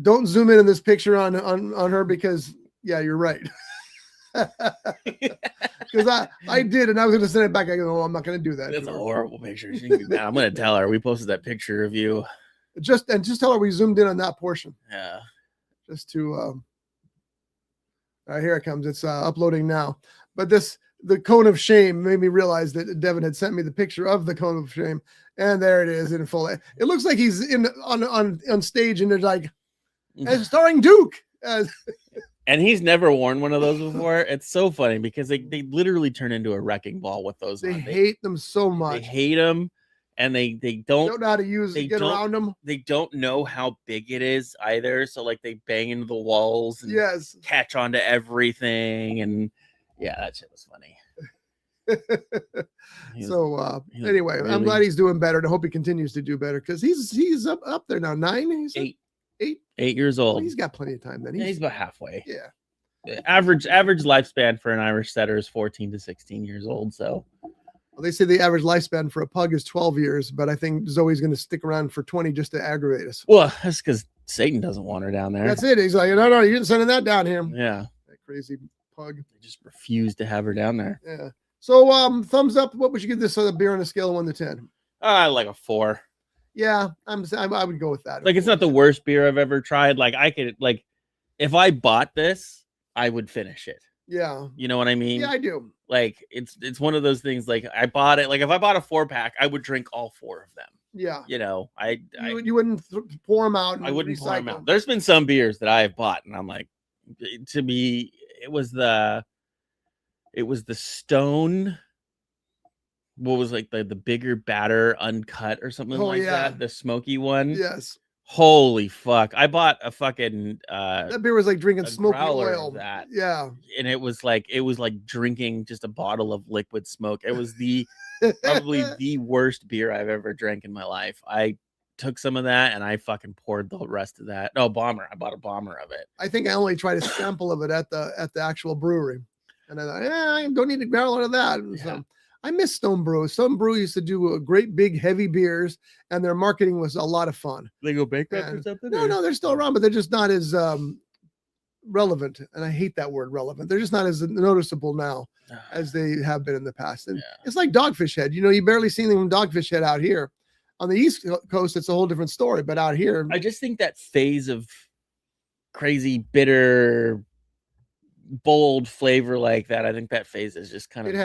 A: Don't zoom in this picture on her, because yeah, you're right. Because I did, and I was going to send it back. I go, no, I'm not going to do that.
B: That's a horrible picture. She's gonna be mad. I'm going to tell her we posted that picture of you.
A: Just tell her we zoomed in on that portion.
B: Yeah.
A: Just to all right, here it comes. It's uploading now. But the cone of shame made me realize that Devin had sent me the picture of the cone of shame, and there it is in full. It looks like he's on stage, and they're like, and starring Duke.
B: And he's never worn one of those before. It's so funny because they literally turn into a wrecking ball with those.
A: They hate them so much.
B: They hate them, and they don't
A: know how to get around them.
B: They don't know how big it is either. So like they bang into the walls and catch onto everything. And yeah, that shit was funny.
A: Anyway, I'm glad he's doing better, and I hope he continues to do better, because he's up there now. 9, he's
B: 8 years old.
A: Well, he's got plenty of time then.
B: He's about halfway.
A: Yeah.
B: The average lifespan for an Irish setter is 14 to 16 years old. So,
A: well, they say the average lifespan for a pug is 12 years, but I think Zoe's going to stick around for 20 just to aggravate us.
B: Well, that's because Satan doesn't want her down there.
A: That's it. He's like, no, you didn't send that down here.
B: Yeah.
A: That crazy pug.
B: They just refused to have her down there.
A: Yeah. So, thumbs up. What would you give this beer on a scale of 1 to 10?
B: Like a 4.
A: Yeah, I would go with that.
B: Like, it's not the worst beer I've ever tried. Like, I could, like, if I bought this, I would finish it.
A: Yeah.
B: You know what I mean?
A: Yeah, I do.
B: Like, it's one of those things. Like, I bought it. Like, if I bought a 4-pack, I would drink all 4 of them.
A: Yeah.
B: You know,
A: you wouldn't pour them out.
B: I wouldn't pour them out. There's been some beers that I have bought, and I'm like, to me, it was the Stone. What was like the bigger batter uncut or something that, the smoky one.
A: Yes.
B: Holy fuck, I bought a fucking
A: that beer was like drinking smoky oil.
B: That,
A: yeah,
B: and it was like drinking just a bottle of liquid smoke. It was probably the worst beer I've ever drank in my life. I took some of that and I fucking poured the rest of that. No, Bomber. I bought a Bomber of it.
A: I think I only tried a sample of it at the actual brewery, and I thought, I don't need a barrel of that. Yeah. So I miss Stone Brew. Stone Brew used to do great big heavy beers, and their marketing was a lot of fun.
B: They go bankrupt or something?
A: No, they're still around, but they're just not as relevant. And I hate that word, relevant. They're just not as noticeable now as they have been in the past. And it's like Dogfish Head. You barely see anything from Dogfish Head out here. On the East Coast, it's a whole different story. But out here,
B: I just think that phase of crazy, bitter, bold flavor like that, I think that phase is just kind of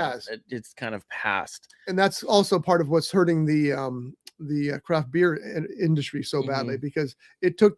B: it's kind of past, and that's also part of what's hurting the craft beer industry so badly, because it took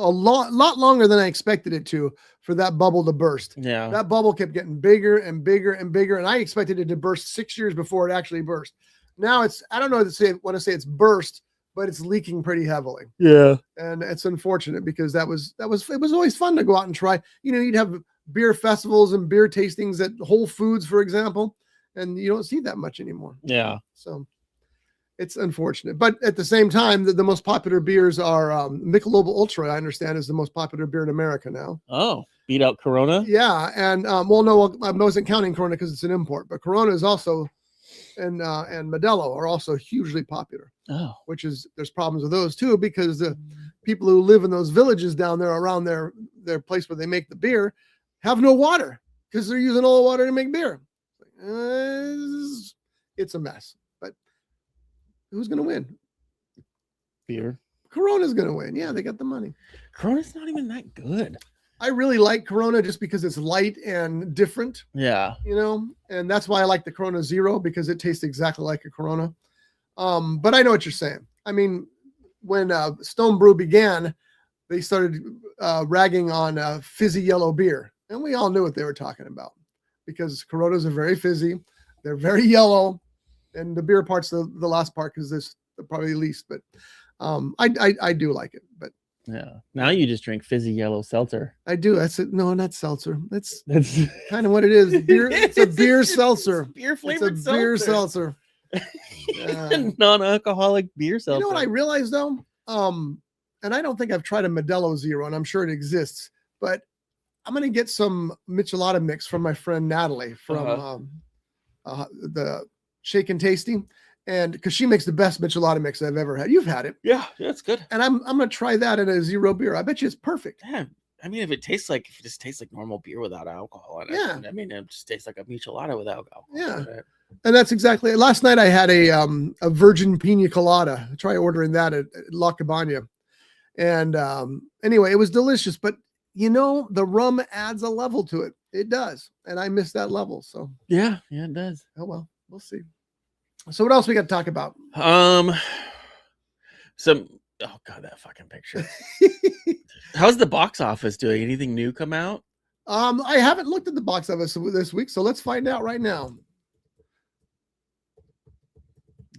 A: lot longer than I expected it to for that bubble to burst.
B: Yeah.
A: That bubble kept getting bigger and bigger and bigger, and I expected it to burst 6 years before it actually burst. Now I don't know want to say it's burst, but it's leaking pretty heavily.
B: Yeah.
A: And it's unfortunate because it was always fun to go out and try. You'd have beer festivals and beer tastings at Whole Foods, for example, and you don't see that much anymore.
B: Yeah.
A: So it's unfortunate, but at the same time, the most popular beers are Michelob Ultra. I understand is the most popular beer in America now.
B: Oh, beat out Corona.
A: Yeah, and no, I wasn't counting Corona because it's an import, but Corona is also, and Modelo are also hugely popular.
B: Oh,
A: There's problems with those too because the people who live in those villages down there around their place where they make the beer have no water because they're using all the water to make beer. It's a mess. Who's going to win?
B: beer.
A: Corona's going to win. Yeah, they got the money.
B: Corona's not even that good.
A: I really like Corona just because it's light and different,
B: Yeah.
A: and that's why I like the Corona Zero because it tastes exactly like a Corona. But I know what you're saying. I mean, when Stone Brew began, they started ragging on fizzy yellow beer, and we all knew what they were talking about because Coronas are very fizzy. They're very yellow. And the beer part's the last part because this probably the least, but I do like it. But
B: yeah, now you just drink fizzy yellow seltzer.
A: I do. That's it. No, not seltzer. That's
B: That's
A: kind of what it is. Beer. It's a beer seltzer.
B: Beer
A: It's
B: flavored
A: a beer seltzer.
B: Non-alcoholic beer seltzer.
A: You know what I realized though? And I don't think I've tried a Modelo Zero, and I'm sure it exists, but I'm gonna get some Michelada mix from my friend Natalie from the Shake and Tasty, and because she makes the best Michelada mix I've ever had. You've had it.
B: Yeah, that's good.
A: And I'm gonna try that in a zero beer. I bet you it's perfect.
B: Yeah, I mean, if it just tastes like normal beer without alcohol in it,
A: Yeah.
B: I mean, it just tastes like a Michelada without alcohol.
A: Yeah.
B: in it.
A: And that's exactly. Last night I had a virgin pina colada. Try ordering that at La Cabana, and anyway, it was delicious. But the rum adds a level to it. It does, and I miss that level. So
B: Yeah, it does.
A: oh well, we'll see. So what else we got to talk about?
B: Oh god, that fucking picture. How's the box office doing? Anything new come out?
A: I haven't looked at the box office this week, so let's find out right now.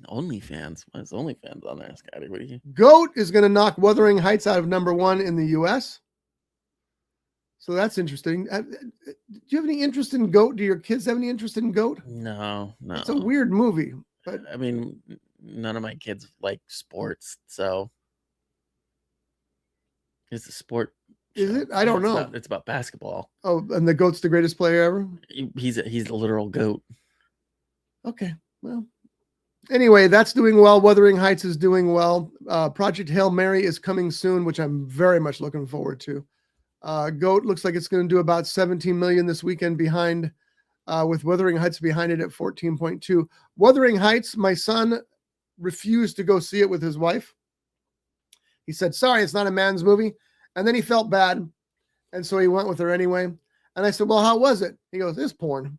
B: OnlyFans. Why is OnlyFans on there, Scotty? What are you?
A: Goat is going to knock Wuthering Heights out of #1 in the U.S. So that's interesting. Do you have any interest in Goat? Do your kids have any interest in Goat?
B: No.
A: It's a weird movie, but
B: I mean, none of my kids like sports, so it's a sport.
A: Is
B: show.
A: it? I don't know.
B: It's about basketball.
A: Oh, and the Goat's the greatest player ever?
B: He's a literal goat.
A: Okay, well. Anyway, that's doing well. Wuthering Heights is doing well. Project Hail Mary is coming soon, which I'm very much looking forward to. Goat looks like it's going to do about 17 million this weekend behind, with Wuthering Heights behind it at 14.2. Wuthering Heights, my son refused to go see it with his wife. He said, sorry, it's not a man's movie. And then he felt bad. And so he went with her anyway. And I said, well, how was it? He goes, it's porn.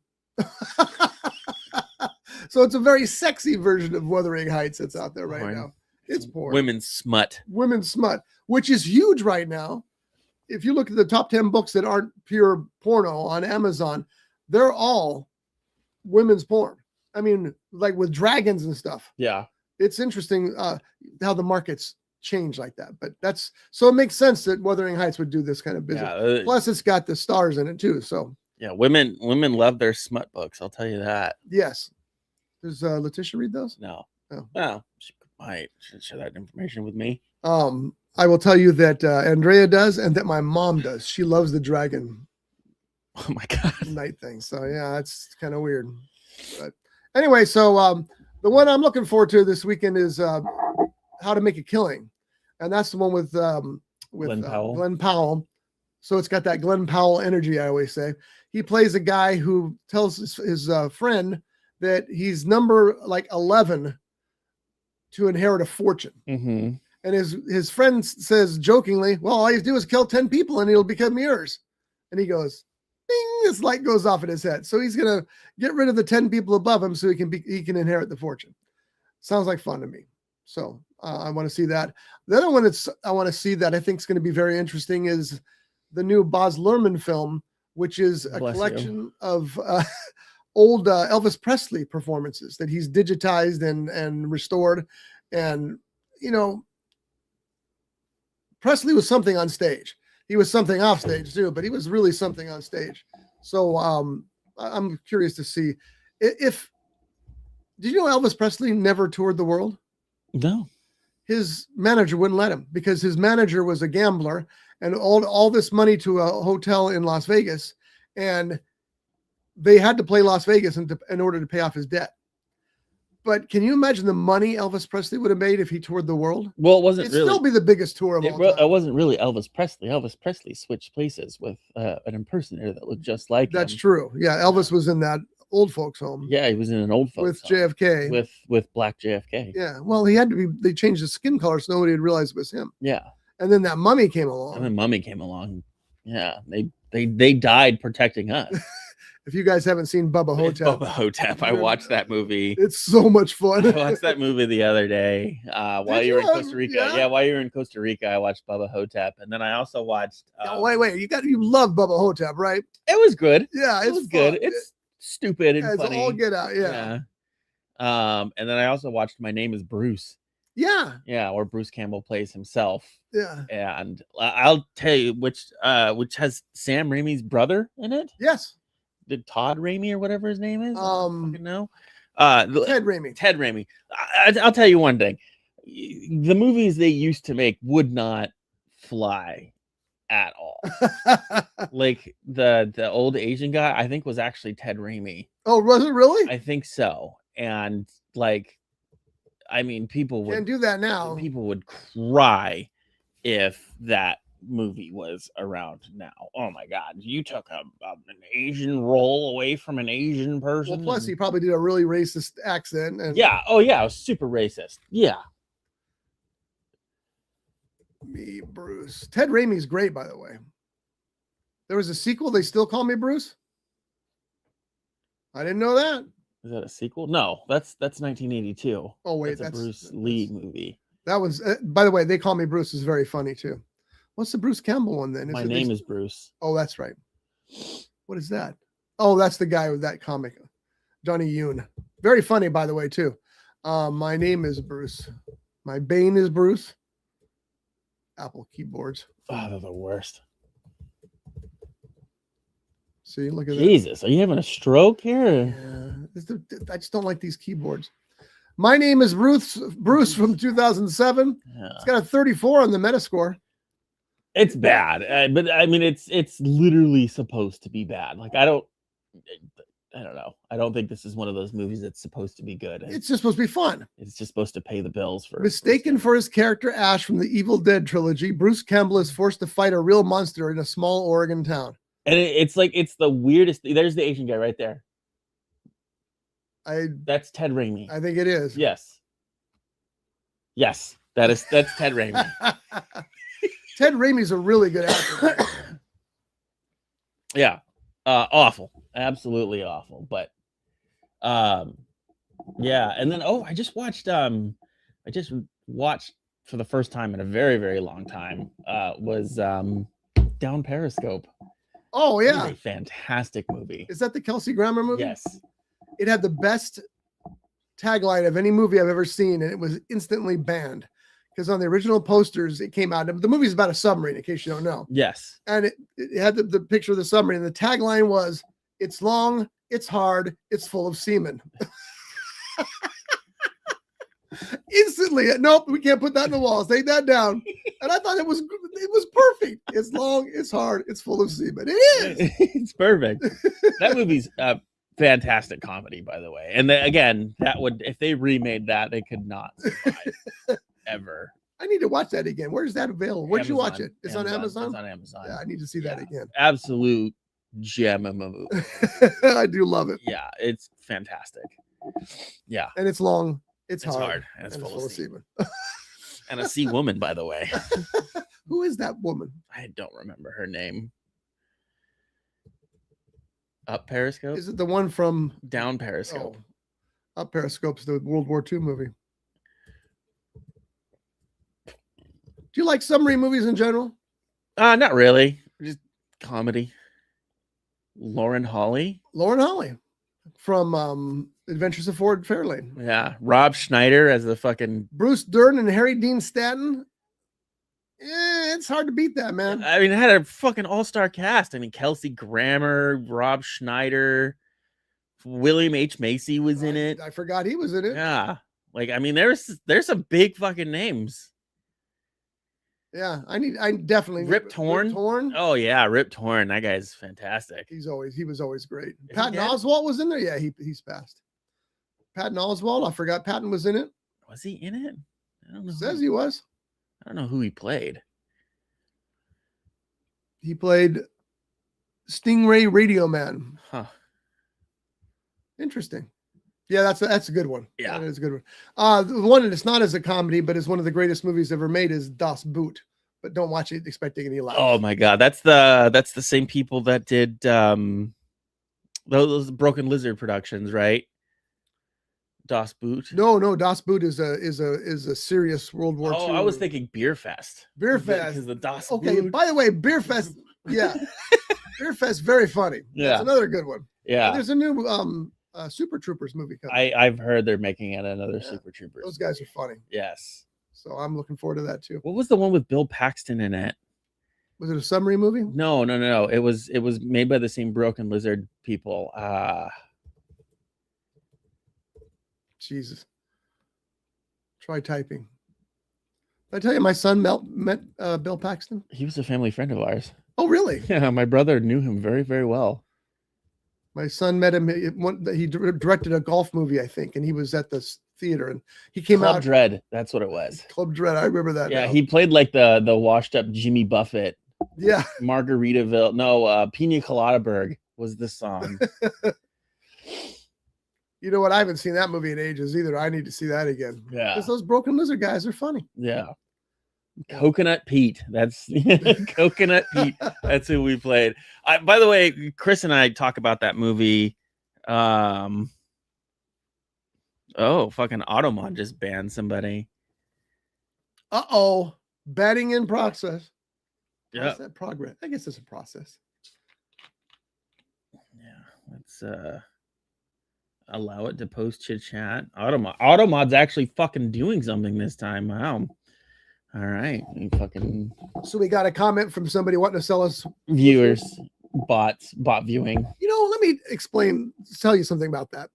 A: So it's a very sexy version of Wuthering Heights that's out there right now. It's porn.
B: Women's smut.
A: Women's smut, which is huge right now. If you look at the top 10 books that aren't pure porno on Amazon, they're all women's porn. I mean, like with dragons and stuff.
B: Yeah.
A: It's interesting how the markets change like that. But so it makes sense that Wuthering Heights would do this kind of business.
B: Yeah,
A: Plus, it's got the stars in it too. So
B: yeah, women love their smut books. I'll tell you that.
A: yes. Does Letitia read those?
B: No.
A: Oh.
B: Well, she might share that information with me.
A: I will tell you that Andrea does, and that my mom does. She loves the dragon.
B: Oh my god.
A: Night thing. So yeah, that's kind of weird. But anyway, so the one I'm looking forward to this weekend is How to Make a Killing, and that's the one with Glenn Powell. So it's got that Glenn Powell energy. I always say he plays a guy who tells his friend that he's number 11 to inherit a fortune.
B: Mm-hmm.
A: And his friend says jokingly, well, all you have to do is kill 10 people and it'll become yours. And he goes, ding, this light goes off in his head. So he's going to get rid of the 10 people above him so he can inherit the fortune. Sounds like fun to me. So I want to see that. The other one I want to see that I think is going to be very interesting is the new Baz Luhrmann film, which is a collection of old Elvis Presley performances that he's digitized and restored. And, Presley was something on stage. He was something off stage too, but he was really something on stage. So I'm curious to see if did you know Elvis Presley never toured the world?
B: No.
A: His manager wouldn't let him because his manager was a gambler and all this money to a hotel in Las Vegas, and they had to play Las Vegas in order to pay off his debt. But can you imagine the money Elvis Presley would have made if he toured the world?
B: Well, it wasn't
A: It'd
B: really.
A: Still be the biggest tour of all time.
B: It wasn't really Elvis Presley. Elvis Presley switched places with an impersonator that looked just like
A: That's
B: him.
A: true. Yeah, Elvis was in that old folks home.
B: Yeah, he was in an old folks
A: with JFK.
B: With black JFK.
A: Yeah, well, he had to be. They changed his skin color so nobody would realize it was him.
B: Yeah,
A: and then that mummy came along.
B: Yeah, they died protecting us.
A: If you guys haven't seen Bubba Hotep,
B: I watched that movie.
A: It's so much fun.
B: I watched that movie the other day while you were in Costa Rica. Yeah, while you were in Costa Rica, I watched Bubba Hotep, and then I also watched.
A: Wait! You love Bubba Hotep, right?
B: It was good.
A: Yeah,
B: it was good. It's stupid and funny.
A: It's all get out. Yeah.
B: And then I also watched My Name Is Bruce.
A: Yeah.
B: Yeah, where Bruce Campbell plays himself.
A: Yeah.
B: And I'll tell you which has Sam Raimi's brother in it.
A: Yes.
B: Did Todd Raimi or whatever his name is?
A: No.
B: Ted Raimi. I'll tell you one thing. The movies they used to make would not fly at all. Like the old Asian guy, I think was actually Ted Raimi.
A: Oh, was it really?
B: I think so. And like, I mean, people would
A: can't do that now.
B: People would cry if that movie was around now. Oh my God, you took an Asian role away from an Asian person.
A: Well, plus he probably did a really racist accent. And
B: yeah. Oh yeah, it was super racist. Yeah.
A: Me, Bruce. Ted Raimi's great, by the way. There was a sequel. They still call me Bruce. I didn't know that.
B: Is that a sequel? No, that's 1982.
A: Oh wait,
B: that's a Bruce Lee movie.
A: That was. By the way, They Call Me Bruce is very funny too. What's the Bruce Campbell one then?
B: My Name is Bruce.
A: Oh, that's right. What is that? Oh, that's the guy with that comic, Johnny Yoon. Very funny, by the way, too. My Name is Bruce. My Bane is Bruce. Apple keyboards.
B: Oh, they're the worst.
A: See, look at
B: Jesus, are you having a stroke here?
A: Yeah, I just don't like these keyboards. My Name is Bruce from 2007. Yeah. It's got a 34 on the Metascore.
B: It's bad, but I mean, it's literally supposed to be bad. Like I don't know. I don't think this is one of those movies that's supposed to be good.
A: It's just supposed to be fun.
B: It's just supposed to pay the bills for.
A: Mistaken for his character Ash from the Evil Dead trilogy, Bruce Campbell is forced to fight a real monster in a small Oregon town.
B: And it's the weirdest. There's the Asian guy right there. That's Ted Raimi.
A: I think it is.
B: Yes, that's Ted Raimi.
A: Ted Raimi's a really good actor.
B: Yeah, awful, absolutely awful. But yeah, and then I just watched for the first time in a very, very long time was Down Periscope.
A: Oh yeah,
B: a fantastic movie.
A: Is that the Kelsey Grammer movie?
B: Yes.
A: It had the best tagline of any movie I've ever seen, and it was instantly banned because on the original posters it came out. The movie's about a submarine, in case you don't know.
B: Yes.
A: And it had the picture of the submarine, and the tagline was, "It's long, it's hard, it's full of semen." Instantly, nope, we can't put that in the walls. Take that down. And I thought it was perfect. It's long, it's hard, it's full of semen. It is.
B: It's perfect. That movie's fantastic comedy, by the way. And again, that would, if they remade that, they could not survive ever.
A: I need to watch that again. Where's that available? Where'd you watch it? It's
B: Amazon.
A: on Amazon?
B: It's on Amazon.
A: Yeah, I need to see that again.
B: Absolute gem of a movie.
A: I do love it.
B: Yeah, it's fantastic. Yeah.
A: And it's long. It's
B: hard. And it's full of semen. And a sea woman, by the way.
A: Who is that woman?
B: I don't remember her name. Up Periscope?
A: Is it the one from
B: Down Periscope?
A: Oh. Up Periscope's the World War II movie. Do you like summary movies in general?
B: Not really. Just comedy. Lauren Holly.
A: Lauren Holly from Adventures of Ford Fairlane.
B: Yeah. Rob Schneider as the fucking.
A: Bruce Dern and Harry Dean Stanton. It's hard to beat that, man.
B: I mean, it had a fucking all-star cast. I mean, Kelsey Grammer, Rob Schneider, William H. Macy was in it.
A: I forgot he was in it.
B: Yeah. Like, I mean, there's some big fucking names.
A: Yeah, I definitely
B: Rip Torn.
A: Rip Torn.
B: Oh yeah, Rip Torn. That guy's fantastic.
A: He was always great.
B: Is
A: Patton Oswalt was in there. Yeah, he's passed. Patton Oswalt. I forgot Patton was in it.
B: Was he in it? I don't know.
A: Says he was.
B: I don't know who he played.
A: He played Stingray Radio Man.
B: Huh.
A: Interesting. Yeah, that's a good one.
B: Yeah,
A: that is a good one. The one that's not as a comedy, but is one of the greatest movies ever made is Das Boot. But don't watch it expecting any laughs.
B: Oh my god, that's the same people that did those Broken Lizard productions, right? Das Boot.
A: No, Das Boot is a serious World War II.
B: Oh, I was thinking Beer Fest.
A: Beer Fest.
B: Because the Das
A: Okay,
B: Boot.
A: by the way, Beer Fest. Yeah, Beer Fest, very funny.
B: Yeah,
A: that's another good one.
B: Yeah,
A: and there's a new Super Troopers movie coming.
B: I've heard they're making it another Super Troopers.
A: Those guys are funny.
B: Yes.
A: So I'm looking forward to that too.
B: What was the one with Bill Paxton in it?
A: Was it a summary movie?
B: No. It was made by the same Broken Lizard people.
A: Jesus. Try typing. Did I tell you my son met Bill Paxton?
B: He was a family friend of ours.
A: Oh, really?
B: Yeah, my brother knew him very, very well.
A: My son met him. He directed a golf movie, I think, and he was at the theater, and he came
B: Club
A: out.
B: Dread, that's what it was.
A: Club Dread, I remember that.
B: Yeah,
A: now.
B: he played like the washed up Jimmy Buffett.
A: Yeah,
B: Margaritaville. No, Pina Coladaburg was the song.
A: You know what? I haven't seen that movie in ages either. I need to see that again.
B: Yeah,
A: because those Broken Lizard guys are funny.
B: Yeah. Coconut Pete. That's Coconut Pete. That's who we played. By the way, Chris and I talk about that movie. Oh, fucking Automod just banned somebody.
A: Uh-oh. Batting in process.
B: Yeah.
A: What's that progress? I guess it's a process.
B: Yeah. Let's allow it to post chit chat. Automod's actually fucking doing something this time. Wow. All right. Fucking.
A: So we got a comment from somebody wanting to sell us
B: viewers, bot viewing.
A: You know, let me tell you something about that.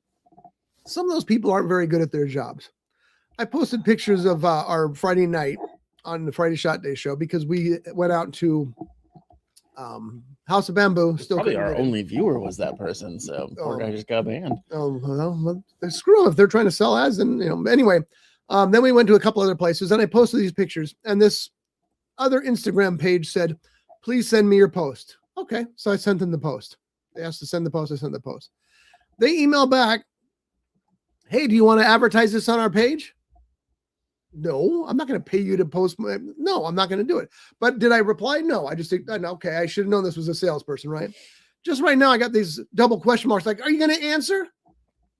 A: Some of those people aren't very good at their jobs. I posted pictures of our Friday night on the Friday Shot Day show because we went out to House of Bamboo. Still
B: probably our only viewer was that person, so poor guy just got banned.
A: Oh, well, screw them if they're trying to sell ads. And anyway, then we went to a couple other places, and I posted these pictures. And this other Instagram page said, "Please send me your post." Okay, so I sent them the post. They asked to send the post. I sent the post. They emailed back, "Hey, do you want to advertise this on our page?" No, I'm not going to pay you to post. No, I'm not going to do it. But did I reply? No, I just think, okay, I should have known this was a salesperson, right? Just right now, I got these double question marks. Like, are you going to answer?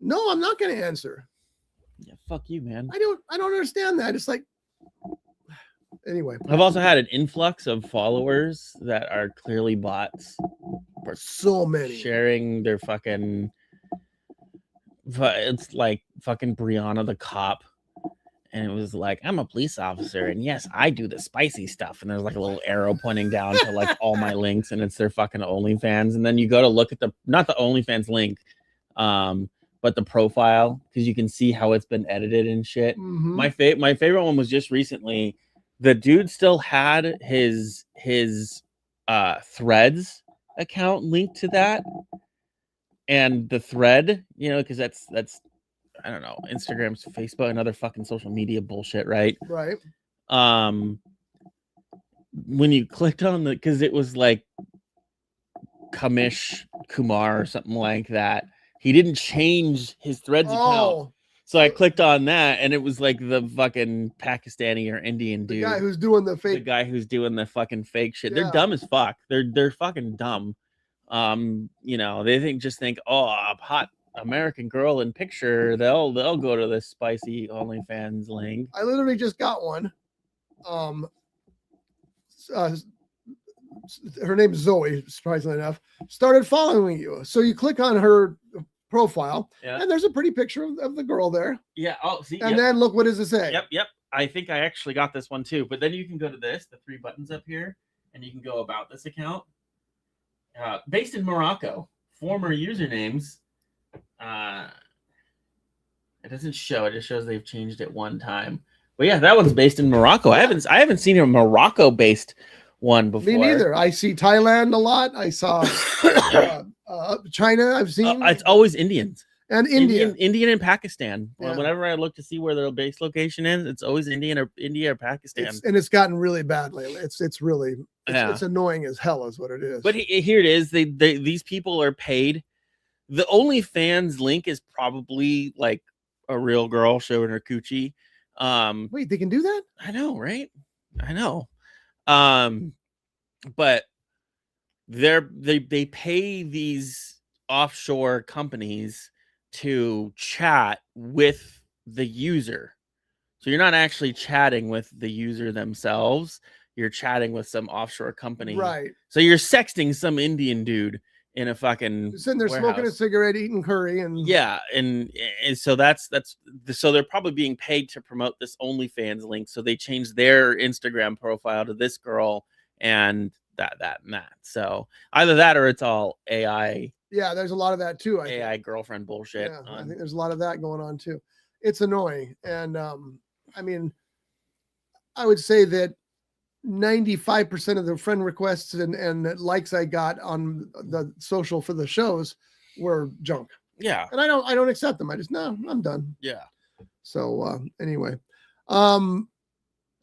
A: No, I'm not going to answer.
B: Yeah, fuck you, man.
A: I don't understand that. It's like, anyway.
B: I've also had an influx of followers that are clearly bots.
A: For so many.
B: Sharing their fucking, it's like fucking Brianna the cop. And it was like, I'm a police officer, and yes, I do the spicy stuff. And there's like a little arrow pointing down to like all my links, and it's their fucking OnlyFans. And then you go to look at not the OnlyFans link, but the profile, because you can see how it's been edited and shit.
A: Mm-hmm.
B: My favorite one was just recently. The dude still had his Threads account linked to that, and the thread, because that's I don't know, Instagram's, Facebook, and other fucking social media bullshit, right?
A: Right.
B: When you clicked on because it was like Kumar or something like that, he didn't change his Threads account. So I clicked on that, and it was like the fucking Pakistani or Indian dude.
A: The guy who's doing the fake.
B: The guy who's doing the fucking fake shit.
A: Yeah.
B: They're dumb as fuck. They're fucking dumb. They just think, oh, a hot American girl in picture, they'll go to this spicy OnlyFans link.
A: I literally just got one. her name is Zoe, surprisingly enough, started following you. So you click on her profile, and there's a pretty picture of the girl there.
B: Yeah. Oh, see.
A: And then look, what does it say?
B: Yep. I think I actually got this one too. But then you can go to the 3 buttons up here, and you can go about this account. Based in Morocco, former usernames. It doesn't show. It just shows they've changed it one time. But yeah, that one's based in Morocco. I haven't seen a Morocco-based one before.
A: Me neither. I see Thailand a lot. I saw China. I've seen.
B: It's always Indians
A: and India,
B: Indian and Pakistan.
A: Yeah.
B: Whenever I look to see where their base location is, it's always India or Pakistan.
A: And it's gotten really bad lately. It's really it's annoying as hell, is what it is.
B: But here it is. These people are paid. The OnlyFans link is probably like a real girl showing her coochie.
A: Wait, they can do that?
B: I know, right? I know. But they pay these offshore companies to chat with the user. So you're not actually chatting with the user themselves. You're chatting with some offshore company.
A: Right.
B: So you're sexting some Indian dude in a fucking
A: sitting there
B: warehouse.
A: smoking a cigarette, eating curry, and
B: yeah, and so that's so they're probably being paid to promote this OnlyFans link. So they changed their Instagram profile to this girl and that. So either that or it's all AI.
A: Yeah, there's a lot of that too.
B: AI think. Girlfriend bullshit.
A: Yeah, I think there's a lot of that going on too. It's annoying, and I mean, I would say that 95% of the friend requests and likes I got on the social for the shows were junk.
B: Yeah.
A: And I don't accept them. I just, no, I'm done.
B: Yeah.
A: So anyway, I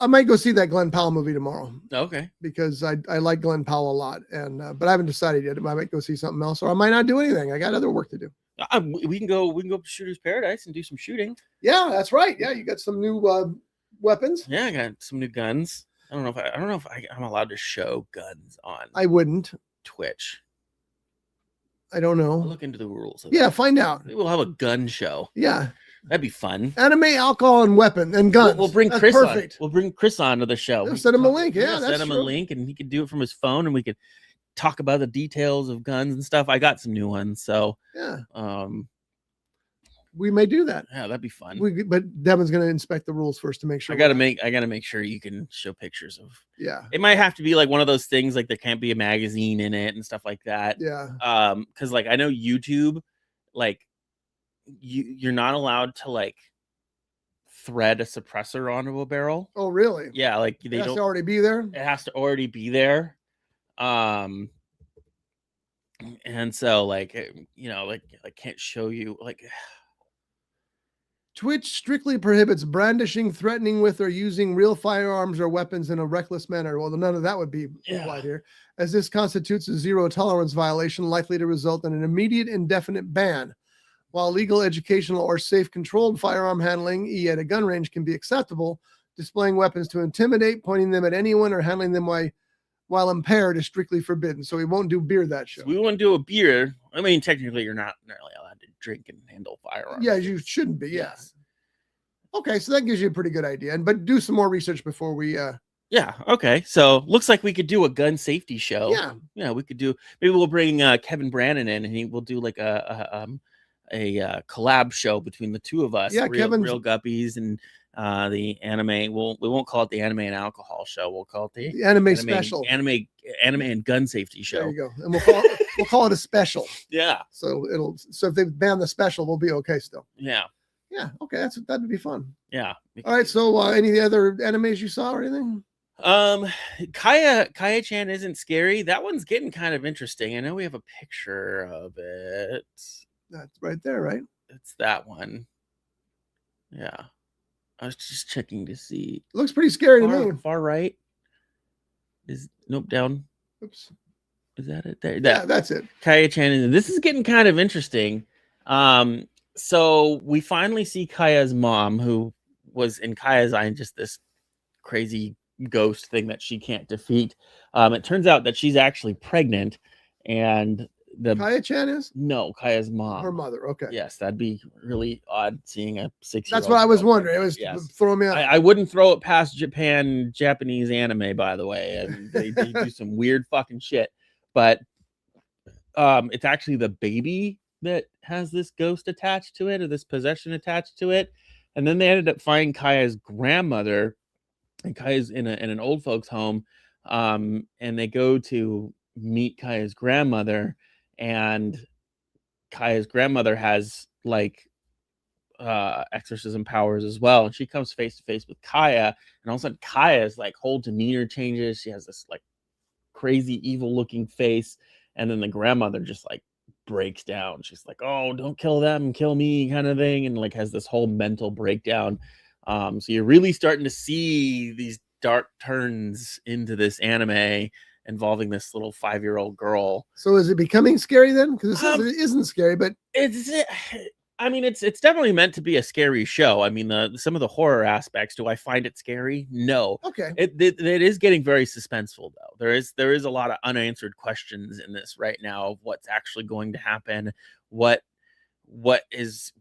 A: might go see that Glenn Powell movie tomorrow.
B: Okay.
A: Because I like Glenn Powell a lot, and but I haven't decided yet. I might go see something else, or I might not do anything. I got other work to do.
B: We can go to Shooter's Paradise and do some shooting.
A: Yeah, that's right. Yeah, you got some new weapons.
B: Yeah, I got some new guns. I don't know if I'm allowed to show guns on.
A: I wouldn't.
B: Twitch.
A: I don't know.
B: I'll look into the rules.
A: Yeah, find out.
B: Maybe we'll have a gun show.
A: Yeah,
B: that'd be fun.
A: Anime, alcohol, and weapon and guns.
B: We'll bring Chris on. We'll bring Chris on to the show.
A: We'll send him a link. Yeah, that's
B: send him a link, and he could do it from his phone, and we could talk about the details of guns and stuff. I got some new ones, so
A: yeah. We may do that.
B: Yeah, that'd be fun.
A: But Devin's going to inspect the rules first to make sure.
B: I gotta make sure you can show pictures of.
A: Yeah.
B: It might have to be like one of those things, like there can't be a magazine in it and stuff like that.
A: Yeah.
B: Because like I know YouTube, like you're not allowed to like thread a suppressor onto a barrel.
A: Oh, really?
B: Yeah, like
A: it has to already be there.
B: It has to already be there. And so like like I can't show you like.
A: Twitch strictly prohibits brandishing, threatening with, or using real firearms or weapons in a reckless manner. Well, none of that would be applied here, as this constitutes a zero tolerance violation likely to result in an immediate indefinite ban. While legal, educational, or safe controlled firearm handling, at a gun range can be acceptable, displaying weapons to intimidate, pointing them at anyone, or handling them while impaired is strictly forbidden. So we won't do beer that show.
B: So we won't do a beer. I mean, technically, you're not really allowed to drink and handle firearms.
A: Yeah, you shouldn't be. Yeah. Yes. Okay, so that gives you a pretty good idea. But do some more research before we.
B: Yeah. Okay. So looks like we could do a gun safety show.
A: Yeah.
B: Yeah, we could do. Maybe we'll bring Kevin Brannon in, and we'll do like a collab show between the two of us.
A: Yeah, Kevin's
B: Real Guppies and the anime. We won't call it the anime and alcohol show. We'll call it the
A: anime special.
B: Anime and gun safety show.
A: There you go. And we'll call it a special.
B: Yeah.
A: So if they ban the special, we'll be okay still.
B: Yeah.
A: Yeah. Okay. That'd be fun.
B: Yeah.
A: All right. So any other animes you saw or anything?
B: Kaya-chan isn't scary. That one's getting kind of interesting. I know we have a picture of it.
A: That's right there, right?
B: It's that one. Yeah. I was just checking to see.
A: Looks pretty scary to me.
B: Far right. Nope, down.
A: Oops.
B: Is that it? There.
A: Yeah, that's it.
B: Kaya-chan. This is getting kind of interesting. So we finally see Kaya's mom, who was in Kaya's eye just this crazy ghost thing that she can't defeat. It turns out that she's actually pregnant, and
A: Kaya-chan is?
B: No, Kaya's mom.
A: Her mother. Okay.
B: Yes, that'd be really odd seeing a 6-year-old.
A: That's what I was wondering. It was
B: yes.
A: throwing me out.
B: I wouldn't throw it past Japanese anime, by the way. I mean, they do some weird fucking shit. But it's actually the baby that has this ghost attached to it, or this possession attached to it. And then they ended up finding Kaya's grandmother, and Kaya's in an old folks home. And they go to meet Kaya's grandmother, and Kaya's grandmother has like exorcism powers as well, and she comes face to face with Kaya, and all of a sudden Kaya's like whole demeanor changes. She has this like crazy evil looking face, and then the grandmother just like breaks down. She's like, oh, don't kill them, kill me, kind of thing, and like has this whole mental breakdown. So you're really starting to see these dark turns into this anime involving this little 5-year-old girl.
A: So is it becoming scary then? Because it isn't scary, but
B: I mean, it's definitely meant to be a scary show. I mean, some of the horror aspects. Do I find it scary? No.
A: Okay.
B: It is getting very suspenseful though. There is a lot of unanswered questions in this right now of what's actually going to happen.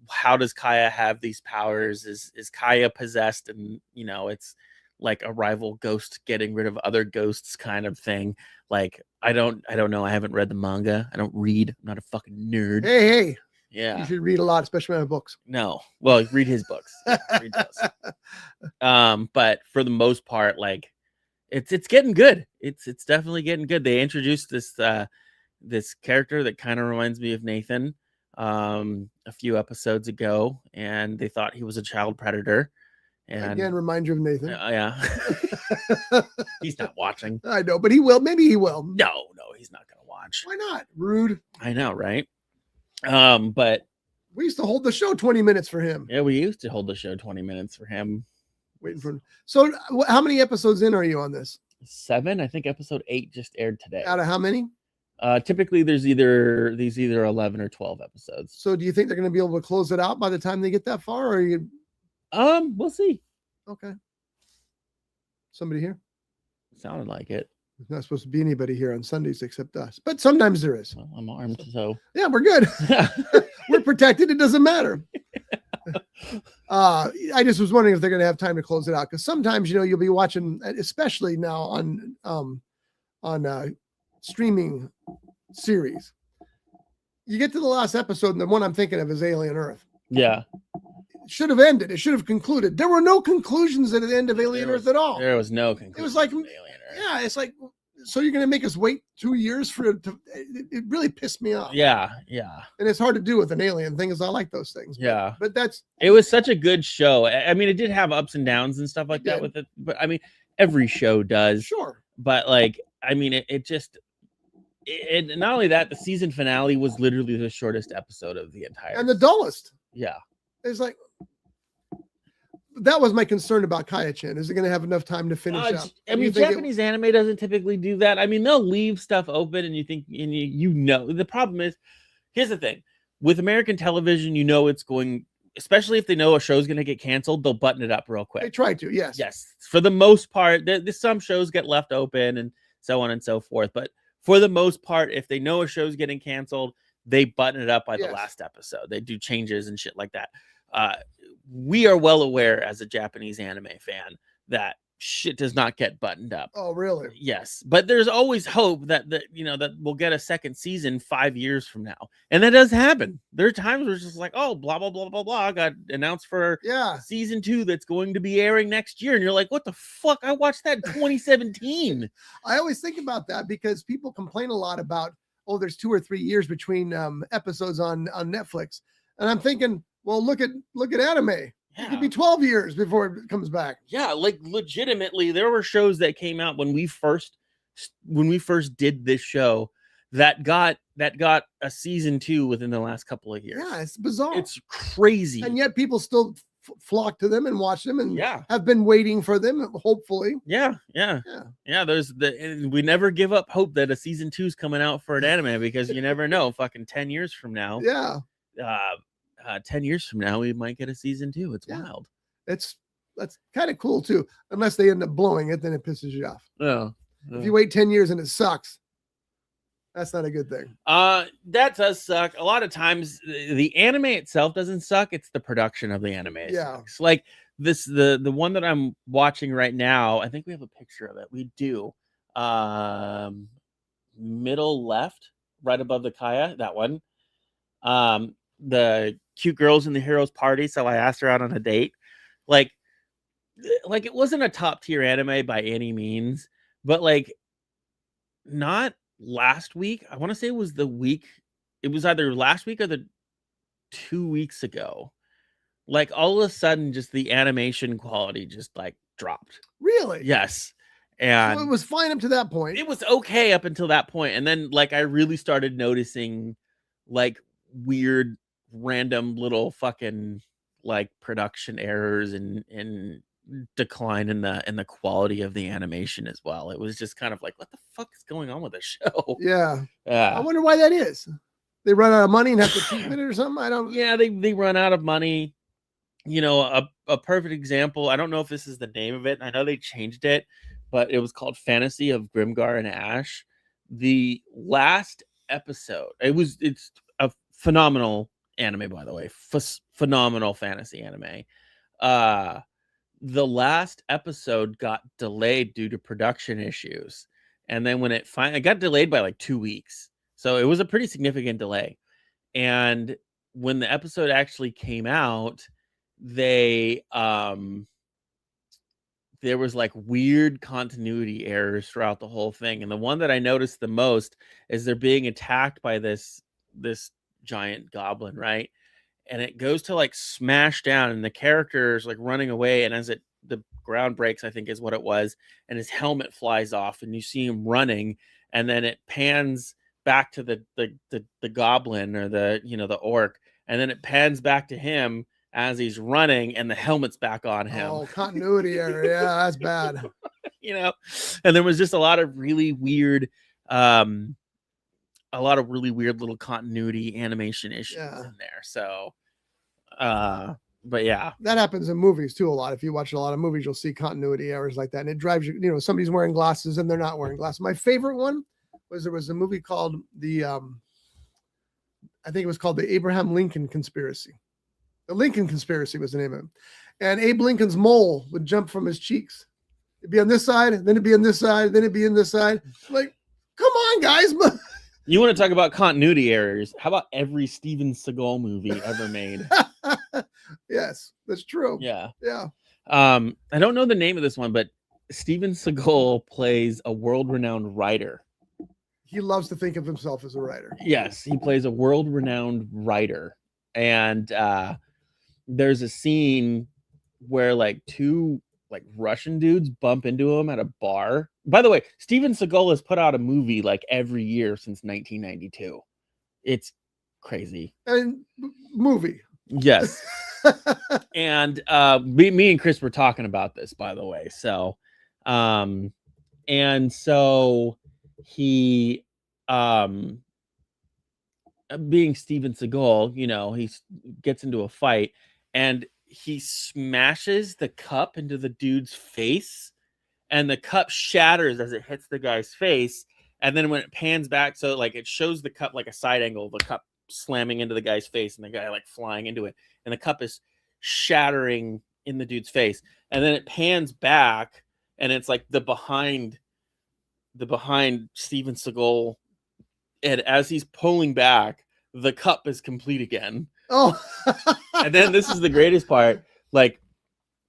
B: How does Kaya have these powers? Is Kaya possessed? And it's like a rival ghost getting rid of other ghosts kind of thing. Like, I don't know. I haven't read the manga. I don't read. I'm not a fucking nerd.
A: Hey.
B: Yeah.
A: You should read a lot, especially my books.
B: No. Well, read his books. Read those. But for the most part, like it's getting good. It's definitely getting good. They introduced this character that kind of reminds me of Nathan a few episodes ago, and they thought he was a child predator. And
A: again, remind you of Nathan.
B: Yeah. He's not watching.
A: I know, but he will. Maybe he will.
B: No, he's not gonna watch.
A: Why not? Rude.
B: I know, right? But
A: we used to hold the show 20 minutes for him.
B: Yeah, we used to hold the show 20 minutes for him.
A: Waiting for him. So how many episodes in are you on this?
B: 7. I think episode 8 just aired today.
A: Out of how many?
B: Typically there's either 11 or 12 episodes.
A: So do you think they're going to be able to close it out by the time they get that far, or are you?
B: We'll see.
A: Okay. Somebody here?
B: Sounded like it.
A: There's not supposed to be anybody here on Sundays except us, but sometimes there is.
B: Well, I'm armed, so
A: yeah, we're good. We're protected. It doesn't matter. I just was wondering if they're going to have time to close it out, because sometimes you'll be watching, especially now on streaming series. You get to the last episode, and the one I'm thinking of is Alien Earth.
B: Yeah.
A: It should have ended. It should have concluded. There were no conclusions at the end of Alien Earth at all.
B: There was no conclusion.
A: It was like, yeah, it's like, so you're going to make us wait 2 years for it to, it really pissed me off.
B: Yeah.
A: And it's hard to do with an alien thing, as I like those things.
B: Yeah.
A: But
B: it was such a good show. I mean, it did have ups and downs and stuff like that with it, but I mean, every show does.
A: Sure.
B: But like, I mean, it not only that, the season finale was literally the shortest episode of the entire.
A: And the dullest.
B: Yeah.
A: It's like, that was my concern about Kaya-chan. Is it going to have enough time to finish up?
B: I mean, Japanese anime doesn't typically do that. I mean, they'll leave stuff open, and you think, and the problem is, here's the thing with American television, it's going, especially if they know a show's going to get canceled, they'll button it up real quick.
A: They try to, yes.
B: For the most part, some shows get left open and so on and so forth. But for the most part, if they know a show's getting canceled, they button it up by the last episode. They do changes and shit like that. We are well aware as a Japanese anime fan that shit does not get buttoned up.
A: Oh, really?
B: Yes. But there's always hope that we'll get a second season 5 years from now. And that does happen. There are times where it's just like, oh, blah, blah, blah, blah, blah, got announced for season 2 that's going to be airing next year. And you're like, what the fuck? I watched that in 2017.
A: I always think about that because people complain a lot about, oh, there's 2 or 3 years between episodes on Netflix. And I'm thinking, well, look at anime. Yeah. It could be 12 years before it comes back.
B: Yeah, like legitimately, there were shows that came out when we first did this show that got a season 2 within the last couple of years.
A: Yeah, it's bizarre.
B: It's crazy.
A: And yet people still flock to them and watch them and have been waiting for them, hopefully.
B: Yeah. We never give up hope that a season 2 is coming out for an anime, because you never know. Fucking 10 years from now.
A: Yeah.
B: 10 years from now, we might get a season 2. It's wild.
A: That's kind of cool too. Unless they end up blowing it, then it pisses you off.
B: Yeah.
A: If you wait 10 years and it sucks, That's not a good thing.
B: That does suck. A lot of times the anime itself doesn't suck. It's the production of the anime.
A: Yeah.
B: Sucks. Like this, the one that I'm watching right now, I think we have a picture of it. We do. Middle left, right above the Kaya, that one. The cute girls in the heroes party. So I asked her out on a date. Like it wasn't a top tier anime by any means, but like not last week. I want to say it was the week. It was either last week or the 2 weeks ago. Like all of a sudden, just the animation quality just like dropped.
A: Really?
B: Yes. And
A: so it was fine up to that point.
B: It was okay up until that point. And then like I really started noticing like weird random little fucking like production errors and decline in the quality of the animation as well. It was just kind of like, what the fuck is going on with this show?
A: Yeah. I wonder why that is. They run out of money and have to cheapen it or something. I don't.
B: Yeah, they run out of money. You know, a perfect example. I don't know if this is the name of it. I know they changed it, but it was called Fantasy of Grimgar and Ash. The last episode, it's a phenomenal anime, by the way. Phenomenal fantasy anime. The last episode got delayed due to production issues. And then when it got delayed by like 2 weeks. So it was a pretty significant delay. And when the episode actually came out, there was like weird continuity errors throughout the whole thing. And the one that I noticed the most is they're being attacked by this giant goblin, right? And it goes to like smash down and the character is like running away. And as the ground breaks, I think is what it was. And his helmet flies off and you see him running. And then it pans back to the goblin or the orc. And then it pans back to him as he's running and the helmet's back on him.
A: Oh, continuity error. Yeah, that's bad.
B: And there was just a lot of really weird, little continuity animation issues in there. So, but yeah,
A: that happens in movies too a lot. If you watch a lot of movies, you'll see continuity errors like that, and it drives you. Somebody's wearing glasses and they're not wearing glasses. My favorite one was there was a movie called I think it was called the Abraham Lincoln Conspiracy. The Lincoln Conspiracy was the name of it. And Abe Lincoln's mole would jump from his cheeks. It'd be on this side, then it'd be on this side, then it'd be on this side. Like, come on, guys.
B: You want to talk about continuity errors? How about every Steven Seagal movie ever made?
A: Yes, that's true.
B: Yeah.
A: Yeah.
B: I don't know the name of this one, but Steven Seagal plays a world-renowned writer.
A: He loves to think of himself as a writer.
B: Yes, he plays a world-renowned writer. And there's a scene where like two like Russian dudes bump into him at a bar. By the way, Steven Seagal has put out a movie like every year since 1992. It's crazy.
A: And movie.
B: Yes. And me and Chris were talking about this, by the way. So and so he being Steven Seagal, he gets into a fight and he smashes the cup into the dude's face and the cup shatters as it hits the guy's face. And then when it pans back, so like it shows the cup like a side angle, the cup slamming into the guy's face and the guy like flying into it. And the cup is shattering in the dude's face. And then it pans back and it's like the behind Steven Seagal. And as he's pulling back, the cup is complete again.
A: Oh,
B: and then this is the greatest part. Like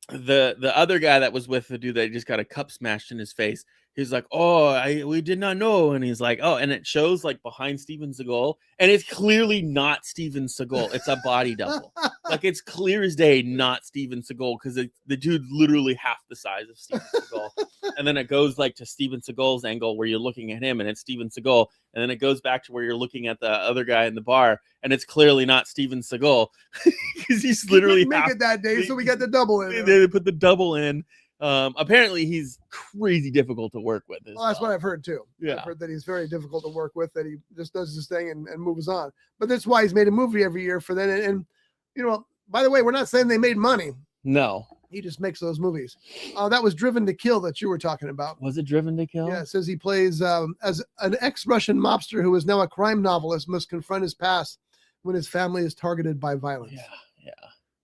B: the other guy that was with the dude that just got a cup smashed in his face. He's like, "Oh, we did not know." And he's like, "Oh," and it shows like behind Steven Seagal, and it's clearly not Steven Seagal. It's a body double. Like it's clear as day, not Steven Seagal, because the dude's literally half the size of Steven Seagal. And then it goes like to Steven Seagal's angle where you're looking at him, and it's Steven Seagal. And then it goes back to where you're looking at the other guy in the bar, and it's clearly not Steven Seagal because he's literally
A: make it that day. So we got the double in.
B: They put the double in. Apparently he's crazy difficult to work with.
A: Well, that's what I've heard too.
B: Yeah.
A: I've heard that he's very difficult to work with, that he just does his thing and moves on. But that's why he's made a movie every year for that. And by the way, we're not saying they made money.
B: No.
A: He just makes those movies. That was Driven to Kill that you were talking about.
B: Was it Driven to Kill?
A: Yeah, it says he plays as an ex-Russian mobster who is now a crime novelist, must confront his past when his family is targeted by violence.
B: Yeah.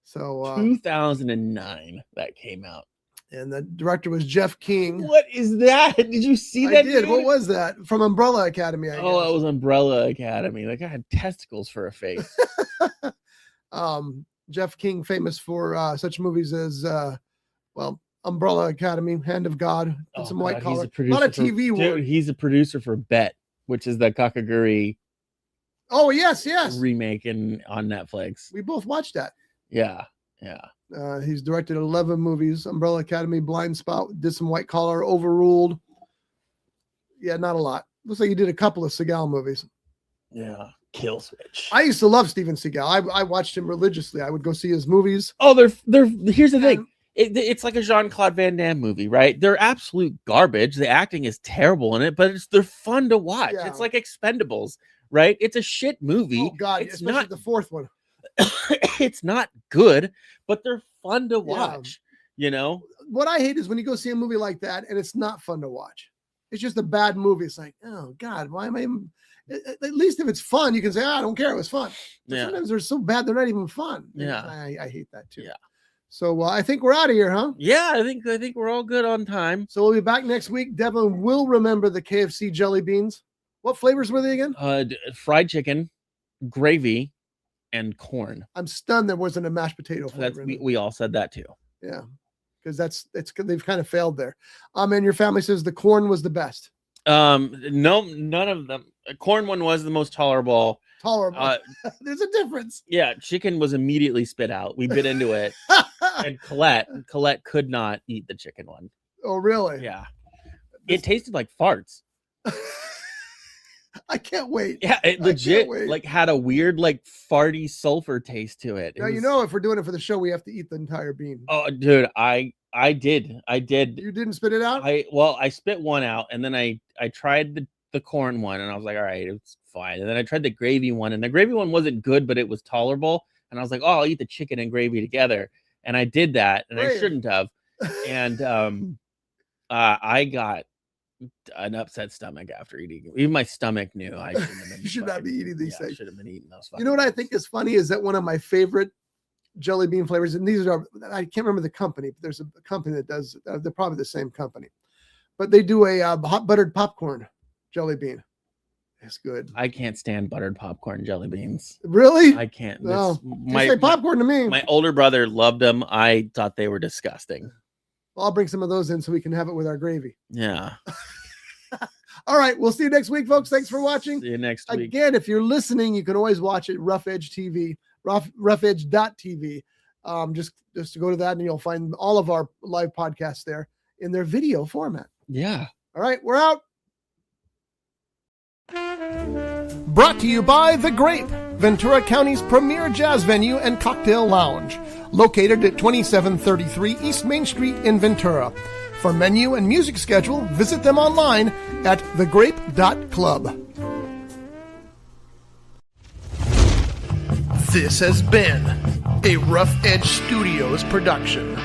A: So
B: 2009 that came out.
A: And the director was Jeff King.
B: What is that? Did you see that?
A: I did.
B: Dude?
A: What was that? From Umbrella Academy, I guess.
B: Oh, it was Umbrella Academy. That guy had testicles for a face.
A: Jeff King, famous for such movies as, Umbrella Academy, Hand of God, and some White Collar. A lot of TV work.
B: Dude, he's a producer for Bet, which is the Kakaguri.
A: Oh, yes.
B: Remake on Netflix.
A: We both watched that.
B: Yeah.
A: He's directed 11 movies. Umbrella Academy, Blind Spot, did some White Collar, Overruled. Yeah, not a lot. Looks like he did a couple of Seagal movies.
B: Yeah. Kill Switch.
A: I used to love Steven Seagal. I watched him religiously. I would go see his movies.
B: Oh, they're here's the thing. It's like a Jean-Claude Van Damme movie, right? They're absolute garbage. The acting is terrible in it, but they're fun to watch. Yeah. It's like Expendables, right? It's a shit movie.
A: Oh God, it's especially not the fourth one.
B: It's not good, but they're fun to watch. Yeah. You know
A: what I hate is when you go see a movie like that and it's not fun to watch. It's just a bad movie. It's like, oh God, why am I? At least if it's fun, you can say, I don't care. It was fun. But sometimes they're so bad they're not even fun.
B: Yeah,
A: I hate that too.
B: Yeah.
A: So I think we're out of here, huh?
B: Yeah, I think we're all good on time.
A: So we'll be back next week. Devin will remember the KFC jelly beans. What flavors were they again?
B: Fried chicken, gravy, and corn.
A: I'm stunned there wasn't a mashed potato flavor.
B: We all said that too.
A: Yeah, because they've kind of failed there. And your family says the corn was the best.
B: No, none of them. The corn one was the most tolerable.
A: There's a difference.
B: Yeah, chicken was immediately spit out. We bit into it. And Colette could not eat the chicken one.
A: Oh, really?
B: Yeah. It tasted like farts.
A: I can't wait.
B: Yeah, it legit like had a weird like farty sulfur taste to it.
A: Now, if we're doing it for the show, we have to eat the entire bean.
B: Oh, dude, I did.
A: You didn't spit it out?
B: I spit one out, and then I tried the corn one, and I was like, all right, it's fine. And then I tried the gravy one, and the gravy one wasn't good, but it was tolerable. And I was like, oh, I'll eat the chicken and gravy together. And I did that, and I shouldn't have. And I got an upset stomach after eating. Even my stomach knew I shouldn't have been.
A: You should not be eating these things.
B: Should have been eating those.
A: You know what I think is funny is that one of my favorite jelly bean flavors, and these are, I can't remember the company, but there's a company that does, they're probably the same company, but they do a hot buttered popcorn jelly bean. It's good.
B: I can't stand buttered popcorn jelly beans.
A: Really?
B: I can't.
A: No, say popcorn to me.
B: My older brother loved them. I thought they were disgusting.
A: Well, I'll bring some of those in so we can have it with our gravy.
B: Yeah.
A: All right. We'll see you next week, folks. Thanks for watching.
B: See you next week.
A: Again, if you're listening, you can always watch it Rough Edge TV, roughedge.tv. Just to go to that and you'll find all of our live podcasts there in their video format.
B: Yeah.
A: All right. We're out.
C: Brought to you by The Grape, Ventura County's premier jazz venue and cocktail lounge, located at 2733 East Main Street in Ventura. For menu and music schedule, visit them online at thegrape.club. This has been a Rough Edge Studios production.